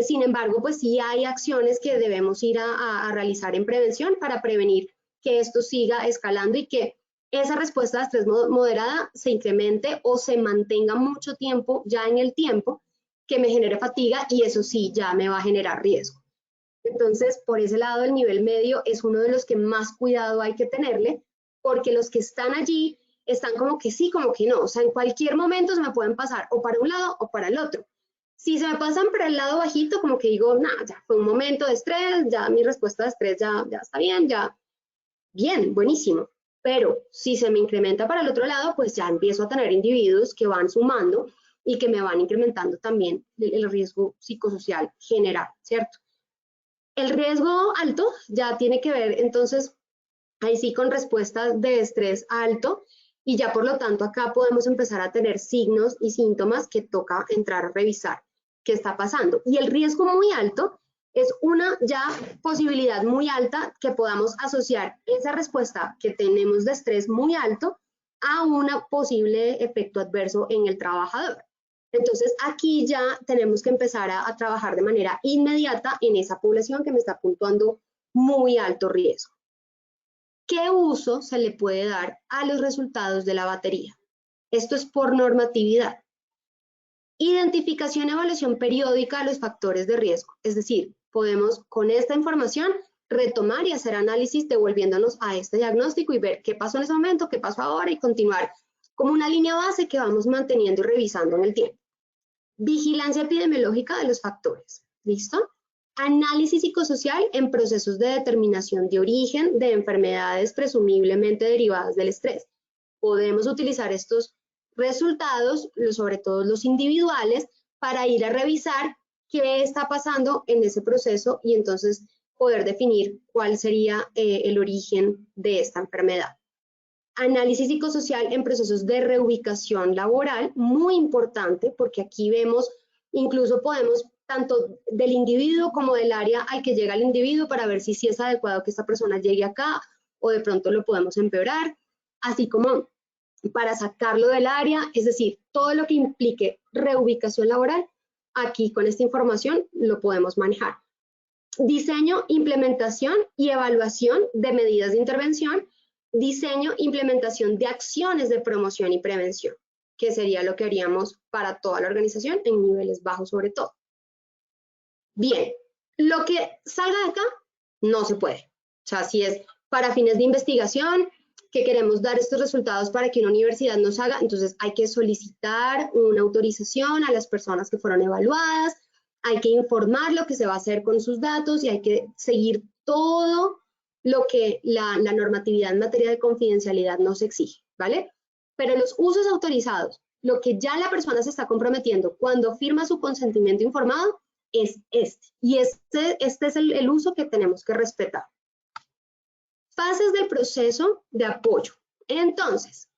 S3: Sin embargo, pues sí hay acciones que debemos ir a realizar en prevención para prevenir que esto siga escalando y que esa respuesta de estrés moderada se incremente o se mantenga mucho tiempo ya en el tiempo, que me genere fatiga y eso sí ya me va a generar riesgo. Entonces, por ese lado, el nivel medio es uno de los que más cuidado hay que tenerle, porque los que están allí están como que sí, como que no. O sea, en cualquier momento se me pueden pasar o para un lado o para el otro. Si se me pasan para el lado bajito, como que digo, nada, ya fue un momento de estrés, ya mi respuesta de estrés ya está bien, ya bien, buenísimo. Pero si se me incrementa para el otro lado, pues ya empiezo a tener individuos que van sumando y que me van incrementando también el riesgo psicosocial general, ¿cierto? El riesgo alto ya tiene que ver entonces ahí sí con respuestas de estrés alto y ya por lo tanto acá podemos empezar a tener signos y síntomas que toca entrar a revisar qué está pasando. Y el riesgo muy alto es una ya posibilidad muy alta que podamos asociar esa respuesta que tenemos de estrés muy alto a un posible efecto adverso en el trabajador. Entonces aquí ya tenemos que empezar a trabajar de manera inmediata en esa población que me está puntuando muy alto riesgo. ¿Qué uso se le puede dar a los resultados de la batería? Esto es por normatividad. Identificación y evaluación periódica de los factores de riesgo. Es decir, podemos con esta información retomar y hacer análisis devolviéndonos a este diagnóstico y ver qué pasó en ese momento, qué pasó ahora y continuar como una línea base que vamos manteniendo y revisando en el tiempo. Vigilancia epidemiológica de los factores. ¿Listo? Análisis psicosocial en procesos de determinación de origen de enfermedades presumiblemente derivadas del estrés. Podemos utilizar estos resultados, sobre todo los individuales, para ir a revisar qué está pasando en ese proceso y entonces poder definir cuál sería el origen de esta enfermedad. Análisis psicosocial en procesos de reubicación laboral, muy importante porque aquí vemos, incluso podemos tanto del individuo como del área al que llega el individuo para ver si es adecuado que esta persona llegue acá o de pronto lo podemos empeorar, así como para sacarlo del área, es decir, todo lo que implique reubicación laboral, aquí con esta información lo podemos manejar. Diseño, implementación y evaluación de medidas de intervención, diseño, implementación de acciones de promoción y prevención, que sería lo que haríamos para toda la organización en niveles bajos sobre todo. Bien, lo que salga de acá no se puede. O sea, si es para fines de investigación, que queremos dar estos resultados para que una universidad nos haga, entonces hay que solicitar una autorización a las personas que fueron evaluadas, hay que informar lo que se va a hacer con sus datos y hay que seguir todo lo que la normatividad en materia de confidencialidad nos exige, ¿vale? Pero los usos autorizados, lo que ya la persona se está comprometiendo cuando firma su consentimiento informado, es este. Y este es el uso que tenemos que respetar. Fases del proceso de apoyo. Entonces,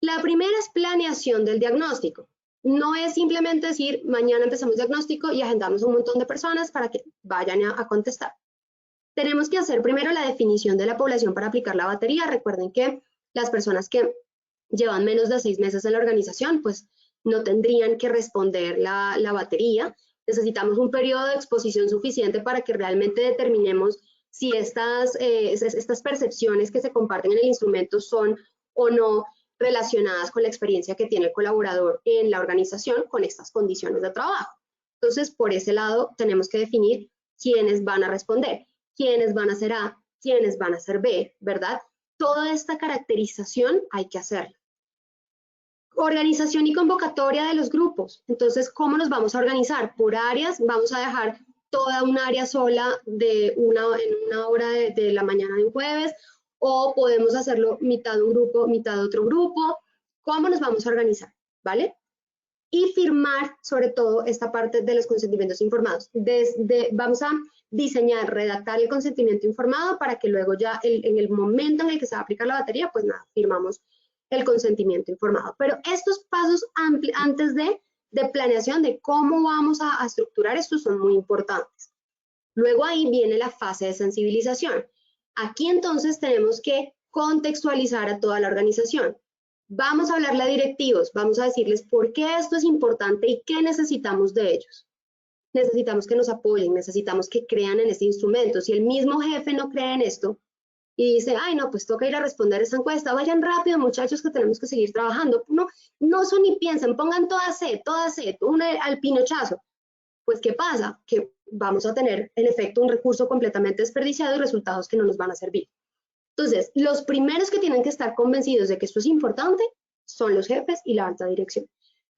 S3: la primera es planeación del diagnóstico. No es simplemente decir, mañana empezamos diagnóstico y agendamos un montón de personas para que vayan a contestar. Tenemos que hacer primero la definición de la población para aplicar la batería. Recuerden que las personas que llevan menos de 6 meses en la organización, pues no tendrían que responder la batería. Necesitamos un periodo de exposición suficiente para que realmente determinemos si estas percepciones que se comparten en el instrumento son o no relacionadas con la experiencia que tiene el colaborador en la organización con estas condiciones de trabajo. Entonces, por ese lado, tenemos que definir quiénes van a responder, quiénes van a ser A, quiénes van a ser B, ¿verdad? Toda esta caracterización hay que hacerla. Organización y convocatoria de los grupos. Entonces, ¿cómo nos vamos a organizar? Por áreas, vamos a dejar toda un área sola en una hora de la mañana de un jueves, o podemos hacerlo mitad de un grupo, mitad de otro grupo. ¿Cómo nos vamos a organizar? ¿Vale? Y firmar, sobre todo, esta parte de los consentimientos informados. Vamos a diseñar, redactar el consentimiento informado para que luego ya en el momento en el que se va a aplicar la batería, pues nada, firmamos el consentimiento informado. Pero estos pasos antes de planeación de cómo vamos a estructurar esto son muy importantes. Luego ahí viene la fase de sensibilización. Aquí entonces tenemos que contextualizar a toda la organización. Vamos a hablarle a directivos, vamos a decirles por qué esto es importante y qué necesitamos de ellos. necesitamos que nos apoyen, necesitamos que crean en este instrumento. Si el mismo jefe no cree en esto y dice, ay, no, pues toca ir a responder esa encuesta, vayan rápido, muchachos, que tenemos que seguir trabajando. No son ni piensan, pongan toda C, al pinochazo. Pues, ¿qué pasa? Que vamos a tener, en efecto, un recurso completamente desperdiciado y resultados que no nos van a servir. Entonces, los primeros que tienen que estar convencidos de que esto es importante son los jefes y la alta dirección.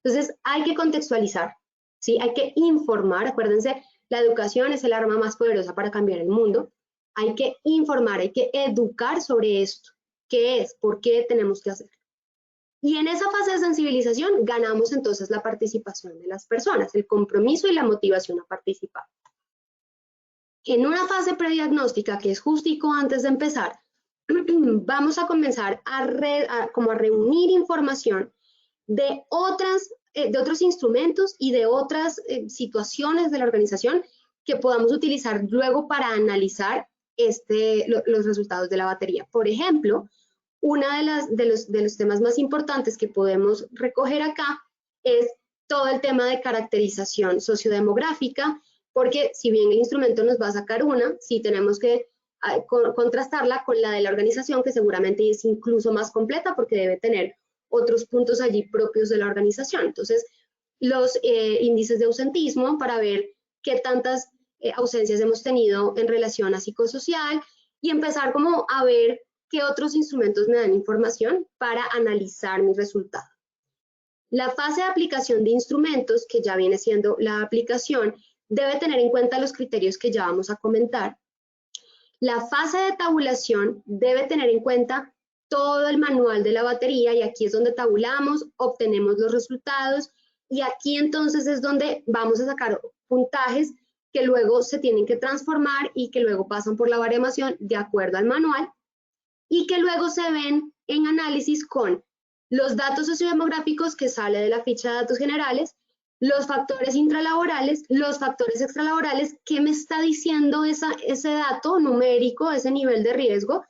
S3: Entonces, hay que contextualizar, ¿sí? Hay que informar. Acuérdense, la educación es el arma más poderosa para cambiar el mundo. Hay que informar, hay que educar sobre esto. ¿Qué es? ¿Por qué tenemos que hacerlo? Y en esa fase de sensibilización ganamos entonces la participación de las personas, el compromiso y la motivación a participar. En una fase prediagnóstica, que es justico antes de empezar, vamos a comenzar a reunir información de otros instrumentos y de otras situaciones de la organización que podamos utilizar luego para analizar los resultados de la batería. Por ejemplo, uno de los temas más importantes que podemos recoger acá es todo el tema de caracterización sociodemográfica, porque si bien el instrumento nos va a sacar una, sí tenemos que contrastarla con la de la organización, que seguramente es incluso más completa porque debe tener otros puntos allí propios de la organización. Entonces, los índices de ausentismo para ver qué tantas ausencias hemos tenido en relación a psicosocial y empezar como a ver qué otros instrumentos me dan información para analizar mi resultado. La fase de aplicación de instrumentos, que ya viene siendo la aplicación, debe tener en cuenta los criterios que ya vamos a comentar. La fase de tabulación debe tener en cuenta todo el manual de la batería y aquí es donde tabulamos, obtenemos los resultados y aquí entonces es donde vamos a sacar puntajes que luego se tienen que transformar y que luego pasan por la baremación de acuerdo al manual y que luego se ven en análisis con los datos sociodemográficos que sale de la ficha de datos generales, los factores intralaborales, los factores extralaborales, qué me está diciendo ese dato numérico, ese nivel de riesgo,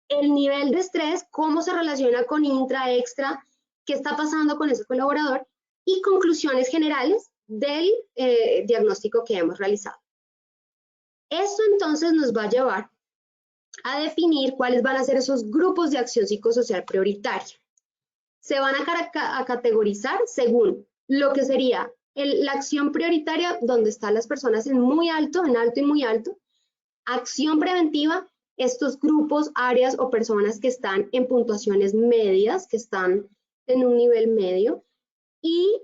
S3: el nivel de estrés, cómo se relaciona con intra, extra, qué está pasando con ese colaborador y conclusiones generales del diagnóstico que hemos realizado. Esto entonces nos va a llevar a definir cuáles van a ser esos grupos de acción psicosocial prioritaria. Se van a categorizar según lo que sería la acción prioritaria, donde están las personas en alto y muy alto, acción preventiva, estos grupos, áreas o personas que están en puntuaciones medias, que están en un nivel medio, y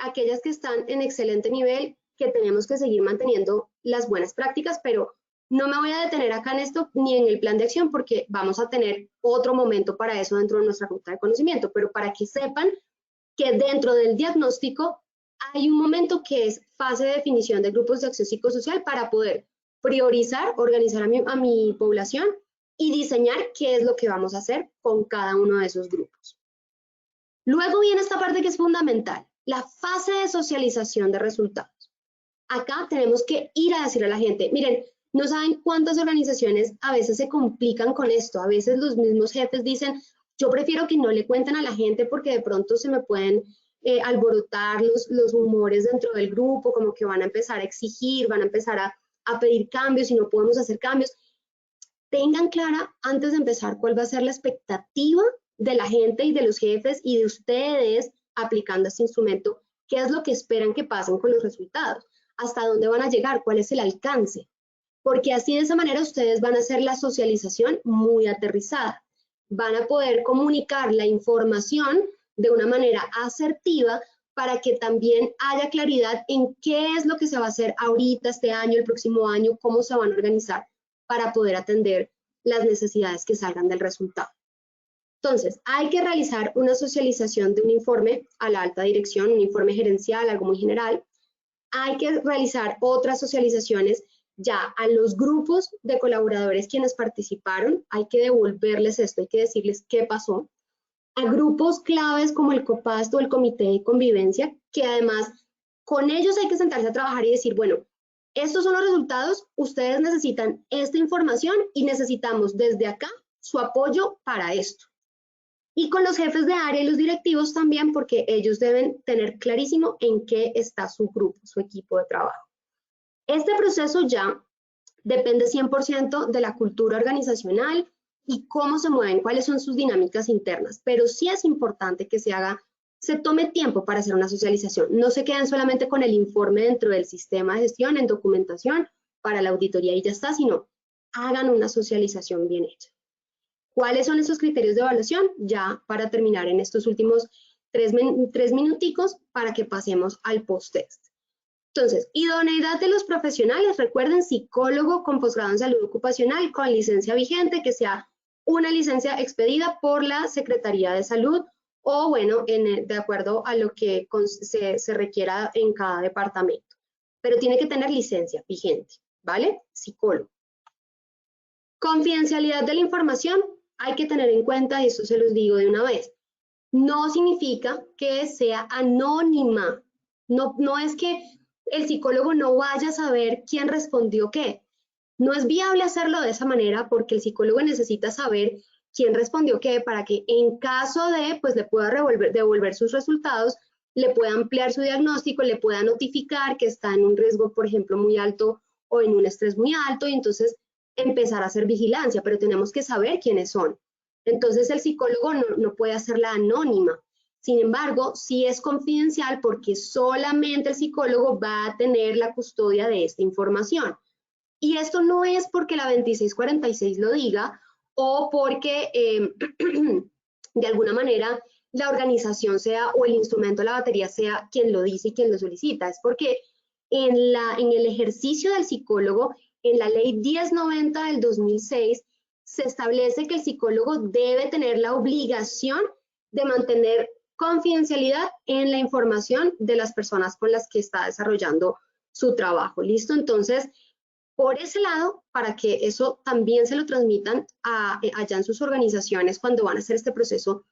S3: aquellas que están en excelente nivel, que tenemos que seguir manteniendo las buenas prácticas, pero no me voy a detener acá en esto ni en el plan de acción porque vamos a tener otro momento para eso dentro de nuestra ruta de conocimiento, pero para que sepan que dentro del diagnóstico hay un momento que es fase de definición de grupos de acción psicosocial para poder priorizar, organizar a mi población y diseñar qué es lo que vamos a hacer con cada uno de esos grupos. Luego viene esta parte que es fundamental, la fase de socialización de resultados. Acá tenemos que ir a decir a la gente, miren, no saben cuántas organizaciones a veces se complican con esto. A veces los mismos jefes dicen, yo prefiero que no le cuenten a la gente porque de pronto se me pueden alborotar los humores dentro del grupo, como que van a empezar a exigir, van a empezar a pedir cambios y no podemos hacer cambios. Tengan clara antes de empezar cuál va a ser la expectativa de la gente y de los jefes y de ustedes aplicando este instrumento, qué es lo que esperan que pasen con los resultados, hasta dónde van a llegar, cuál es el alcance. Porque así de esa manera ustedes van a hacer la socialización muy aterrizada. Van a poder comunicar la información de una manera asertiva para que también haya claridad en qué es lo que se va a hacer ahorita, este año, el próximo año, cómo se van a organizar para poder atender las necesidades que salgan del resultado. Entonces, hay que realizar una socialización de un informe a la alta dirección, un informe gerencial, algo muy general. Hay que realizar otras socializaciones ya a los grupos de colaboradores quienes participaron, hay que devolverles esto, hay que decirles qué pasó. A grupos claves como el COPAST o el Comité de Convivencia, que además con ellos hay que sentarse a trabajar y decir, bueno, estos son los resultados, ustedes necesitan esta información y necesitamos desde acá su apoyo para esto. Y con los jefes de área y los directivos también, porque ellos deben tener clarísimo en qué está su grupo, su equipo de trabajo. Este proceso ya depende 100% de la cultura organizacional y cómo se mueven, cuáles son sus dinámicas internas, pero sí es importante que se tome tiempo para hacer una socialización. No se queden solamente con el informe dentro del sistema de gestión, en documentación, para la auditoría y ya está, sino hagan una socialización bien hecha. ¿Cuáles son esos criterios de evaluación? Ya para terminar en estos últimos tres minuticos para que pasemos al post-test. Entonces, idoneidad de los profesionales. Recuerden, psicólogo con posgrado en salud ocupacional con licencia vigente, que sea una licencia expedida por la Secretaría de Salud o, bueno, de acuerdo a lo que se requiera en cada departamento. Pero tiene que tener licencia vigente, ¿vale? Psicólogo. Confidencialidad de la información. Hay que tener en cuenta, y esto se los digo de una vez, no significa que sea anónima. No es que el psicólogo no vaya a saber quién respondió qué. No es viable hacerlo de esa manera porque el psicólogo necesita saber quién respondió qué para que en caso de, pues le pueda devolver sus resultados, le pueda ampliar su diagnóstico, le pueda notificar que está en un riesgo, por ejemplo, muy alto o en un estrés muy alto y entonces empezar a hacer vigilancia, pero tenemos que saber quiénes son. Entonces el psicólogo no puede hacerla anónima. Sin embargo, sí es confidencial porque solamente el psicólogo va a tener la custodia de esta información. Y esto no es porque la 2646 lo diga o porque de alguna manera la organización sea o el instrumento, la batería sea quien lo dice y quien lo solicita. Es porque en el ejercicio del psicólogo, en la ley 1090 del 2006, se establece que el psicólogo debe tener la obligación de mantener confidencialidad en la información de las personas con las que está desarrollando su trabajo. ¿Listo? Entonces, por ese lado, para que eso también se lo transmitan allá en sus organizaciones cuando van a hacer este proceso,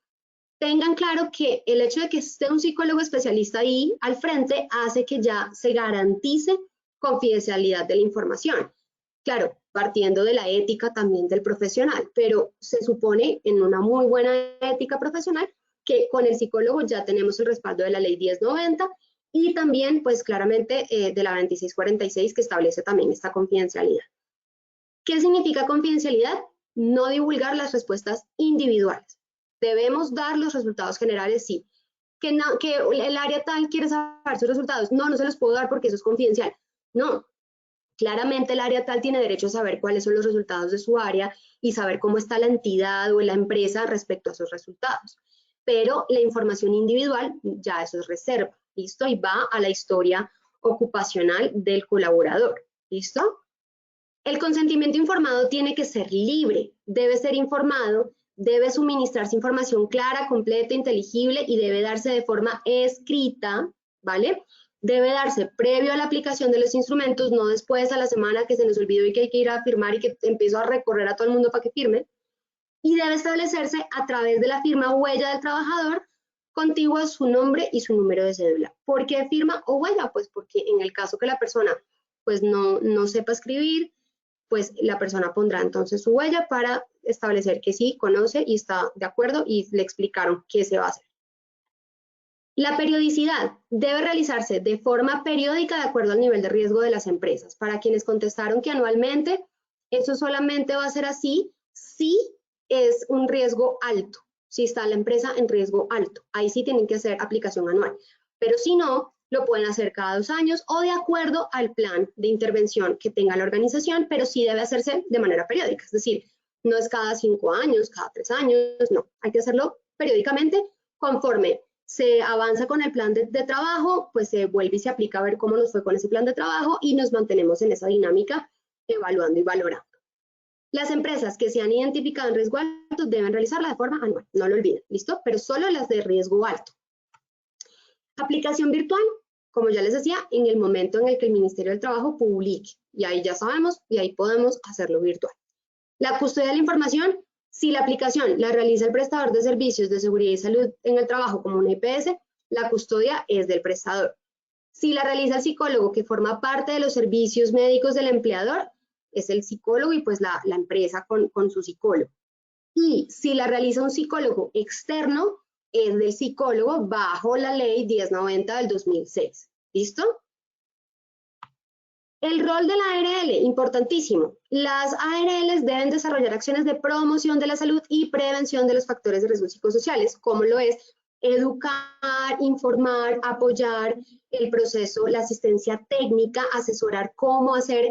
S3: tengan claro que el hecho de que esté un psicólogo especialista ahí al frente hace que ya se garantice confidencialidad de la información. Claro, partiendo de la ética también del profesional, pero se supone en una muy buena ética profesional que con el psicólogo ya tenemos el respaldo de la ley 1090 y también pues claramente de la 2646 que establece también esta confidencialidad. ¿Qué significa confidencialidad? No divulgar las respuestas individuales. Debemos dar los resultados generales, sí. Que el área tal quiere saber sus resultados. No se los puedo dar porque eso es confidencial. No, claramente el área tal tiene derecho a saber cuáles son los resultados de su área y saber cómo está la entidad o la empresa respecto a sus resultados. Pero la información individual, ya eso es reserva, ¿listo? Y va a la historia ocupacional del colaborador, ¿listo? El consentimiento informado tiene que ser libre, debe ser informado, debe suministrarse información clara, completa, inteligible y debe darse de forma escrita, ¿vale? Debe darse previo a la aplicación de los instrumentos, no después a la semana que se nos olvidó y que hay que ir a firmar y que empiezo a recorrer a todo el mundo para que firme. Y debe establecerse a través de la firma o huella del trabajador, contiguo a su nombre y su número de cédula. ¿Por qué firma o huella? Pues porque en el caso que la persona pues no sepa escribir, pues la persona pondrá entonces su huella para establecer que sí, conoce y está de acuerdo y le explicaron qué se va a hacer. La periodicidad debe realizarse de forma periódica de acuerdo al nivel de riesgo de las empresas. Para quienes contestaron que anualmente, eso solamente va a ser así si es un riesgo alto, si está la empresa en riesgo alto. Ahí sí tienen que hacer aplicación anual. Pero si no, lo pueden hacer cada 2 años o de acuerdo al plan de intervención que tenga la organización, pero sí debe hacerse de manera periódica. Es decir, no es cada 5 años, cada 3 años, no. Hay que hacerlo periódicamente conforme se avanza con el plan de trabajo, pues se vuelve y se aplica a ver cómo nos fue con ese plan de trabajo y nos mantenemos en esa dinámica evaluando y valorando. Las empresas que se han identificado en riesgo alto deben realizarla de forma anual, no lo olviden, ¿listo? Pero solo las de riesgo alto. Aplicación virtual, como ya les decía, en el momento en el que el Ministerio del Trabajo publique, y ahí ya sabemos, y ahí podemos hacerlo virtual. La custodia de la información, si la aplicación la realiza el prestador de servicios de seguridad y salud en el trabajo como una IPS, la custodia es del prestador. Si la realiza el psicólogo que forma parte de los servicios médicos del empleador, es el psicólogo y pues la empresa con su psicólogo. Y si la realiza un psicólogo externo, es del psicólogo bajo la ley 1090 del 2006. ¿Listo? El rol de la ARL, importantísimo. Las ARLs deben desarrollar acciones de promoción de la salud y prevención de los factores de riesgo psicosociales, como lo es educar, informar, apoyar el proceso, la asistencia técnica, asesorar cómo hacer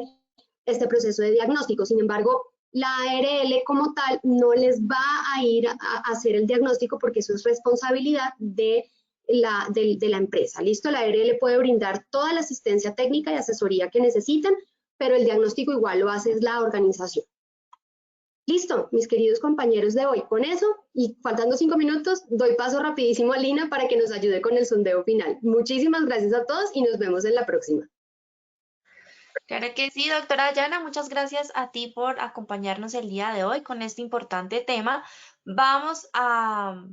S3: este proceso de diagnóstico. Sin embargo, la ARL como tal no les va a ir a hacer el diagnóstico porque eso es responsabilidad de la empresa. ¿Listo? La ARL puede brindar toda la asistencia técnica y asesoría que necesitan, pero el diagnóstico igual lo hace la organización. Listo, mis queridos compañeros de hoy. Con eso, y faltando 5 minutos, doy paso rapidísimo a Lina para que nos ayude con el sondeo final. Muchísimas gracias a todos y nos vemos en la próxima.
S2: Claro que sí, doctora Yana, muchas gracias a ti por acompañarnos el día de hoy con este importante tema. Vamos a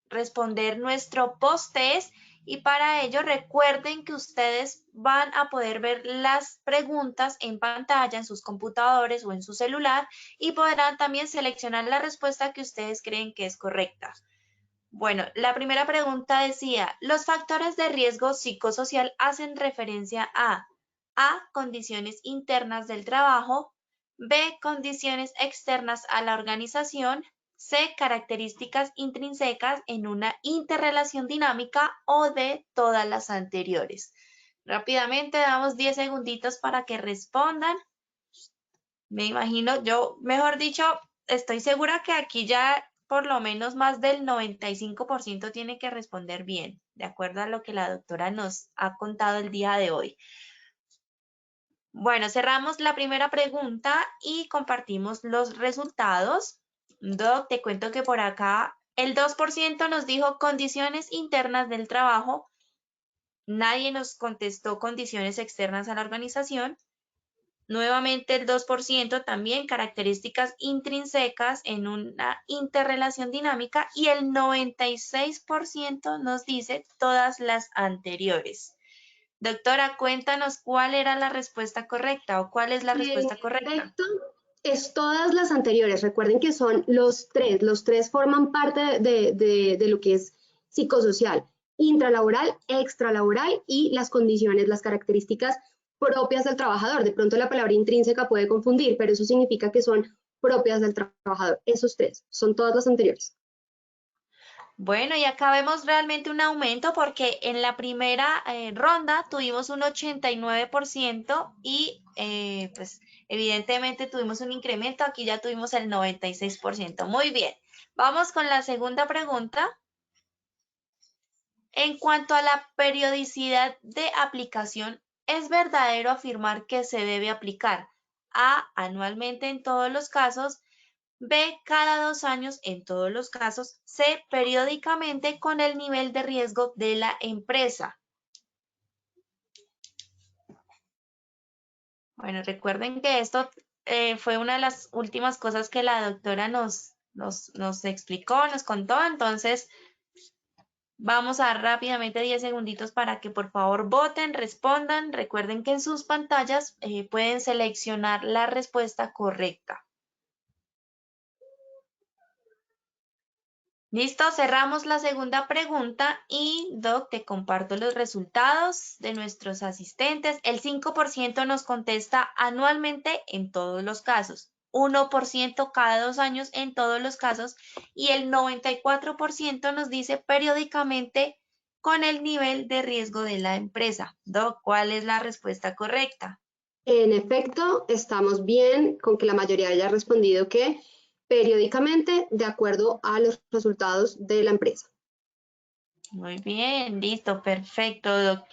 S2: responder nuestro post-test y para ello recuerden que ustedes van a poder ver las preguntas en pantalla en sus computadores o en su celular y podrán también seleccionar la respuesta que ustedes creen que es correcta. Bueno, la primera pregunta decía, ¿los factores de riesgo psicosocial hacen referencia a condiciones internas del trabajo, B, condiciones externas a la organización, C, características intrínsecas en una interrelación dinámica o D, todas las anteriores? Rápidamente damos 10 segunditos para que respondan. Me imagino, yo, mejor dicho, estoy segura que aquí ya por lo menos más del 95% tiene que responder bien, de acuerdo a lo que la doctora nos ha contado el día de hoy. Bueno, cerramos la primera pregunta y compartimos los resultados. Doc, te cuento que por acá el 2% nos dijo condiciones internas del trabajo. Nadie nos contestó condiciones externas a la organización. Nuevamente el 2% también características intrínsecas en una interrelación dinámica y el 96% nos dice todas las anteriores. Doctora, cuéntanos cuál era la respuesta correcta o cuál es la respuesta correcta.
S3: Perfecto. Es todas las anteriores. Recuerden que son los tres forman parte de lo que es psicosocial, intralaboral, extralaboral y las condiciones, las características propias del trabajador. De pronto la palabra intrínseca puede confundir, pero eso significa que son propias del trabajador. Esos tres son todas las anteriores.
S2: Bueno, y acá vemos realmente un aumento porque en la primera ronda tuvimos un 89% y pues evidentemente tuvimos un incremento, aquí ya tuvimos el 96%. Muy bien, vamos con la segunda pregunta. En cuanto a la periodicidad de aplicación, ¿es verdadero afirmar que se debe aplicar A, anualmente en todos los casos, B, cada 2 años en todos los casos, C, periódicamente con el nivel de riesgo de la empresa? Bueno, recuerden que esto fue una de las últimas cosas que la doctora nos explicó, nos contó, entonces vamos a dar rápidamente 10 segunditos para que por favor voten, respondan. Recuerden que en sus pantallas pueden seleccionar la respuesta correcta. Listo, cerramos la segunda pregunta y Doc, te comparto los resultados de nuestros asistentes. El 5% nos contesta anualmente en todos los casos, 1% cada 2 años en todos los casos y el 94% nos dice periódicamente con el nivel de riesgo de la empresa. Doc, ¿cuál es la respuesta correcta?
S3: En efecto, estamos bien con que la mayoría haya respondido que periódicamente de acuerdo a los resultados de la empresa.
S2: Muy bien, listo, perfecto, Doc.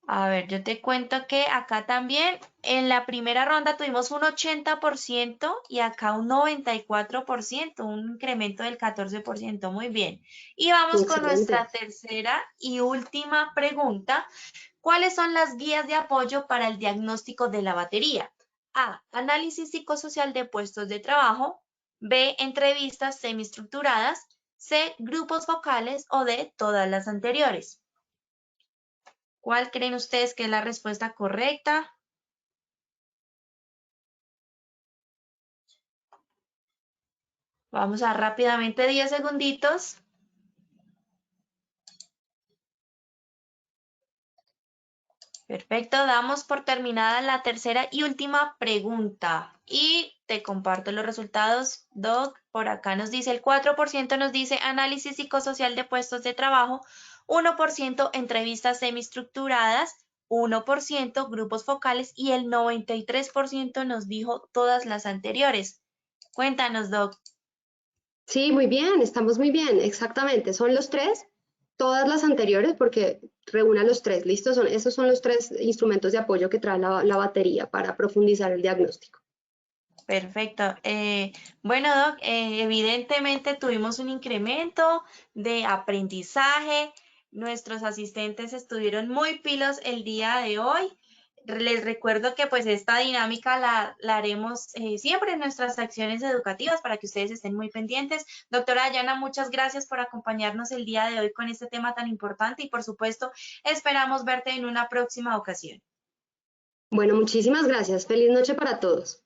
S2: A ver, yo te cuento que acá también en la primera ronda tuvimos un 80% y acá un 94%, un incremento del 14%. Muy bien. Y vamos con
S3: Excelente.
S2: nuestra tercera y última pregunta. ¿Cuáles son las guías de apoyo para el diagnóstico de la batería? A, análisis psicosocial de puestos de trabajo. B, entrevistas semiestructuradas. C, grupos focales o D, todas las anteriores. ¿Cuál creen ustedes que es la respuesta correcta? Vamos a rápidamente 10 segunditos. Perfecto, damos por terminada la tercera y última pregunta. Y te comparto los resultados, Doc. Por acá nos dice el 4% nos dice análisis psicosocial de puestos de trabajo, 1% entrevistas semiestructuradas, 1% grupos focales y el 93% nos dijo todas las anteriores. Cuéntanos, Doc.
S3: Sí, muy bien, estamos muy bien, exactamente. Son los tres, todas las anteriores, porque reúna los tres, ¿listo? Esos son los tres instrumentos de apoyo que trae la batería para profundizar el diagnóstico.
S2: Perfecto. Bueno, Doc, evidentemente tuvimos un incremento de aprendizaje. Nuestros asistentes estuvieron muy pilos el día de hoy. Les recuerdo que pues esta dinámica la haremos siempre en nuestras acciones educativas para que ustedes estén muy pendientes. Doctora Dayana, muchas gracias por acompañarnos el día de hoy con este tema tan importante y por supuesto esperamos verte en una próxima ocasión.
S3: Bueno, muchísimas gracias. Feliz noche para todos.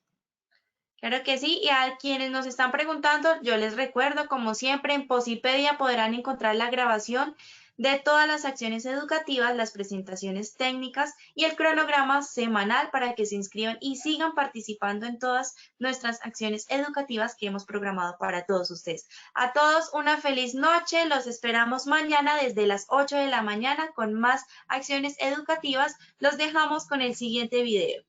S2: Claro que sí, y a quienes nos están preguntando, yo les recuerdo, como siempre, en Posipedia podrán encontrar la grabación de todas las acciones educativas, las presentaciones técnicas y el cronograma semanal para que se inscriban y sigan participando en todas nuestras acciones educativas que hemos programado para todos ustedes. A todos una feliz noche, los esperamos mañana desde las 8 de la mañana con más acciones educativas. Los dejamos con el siguiente video.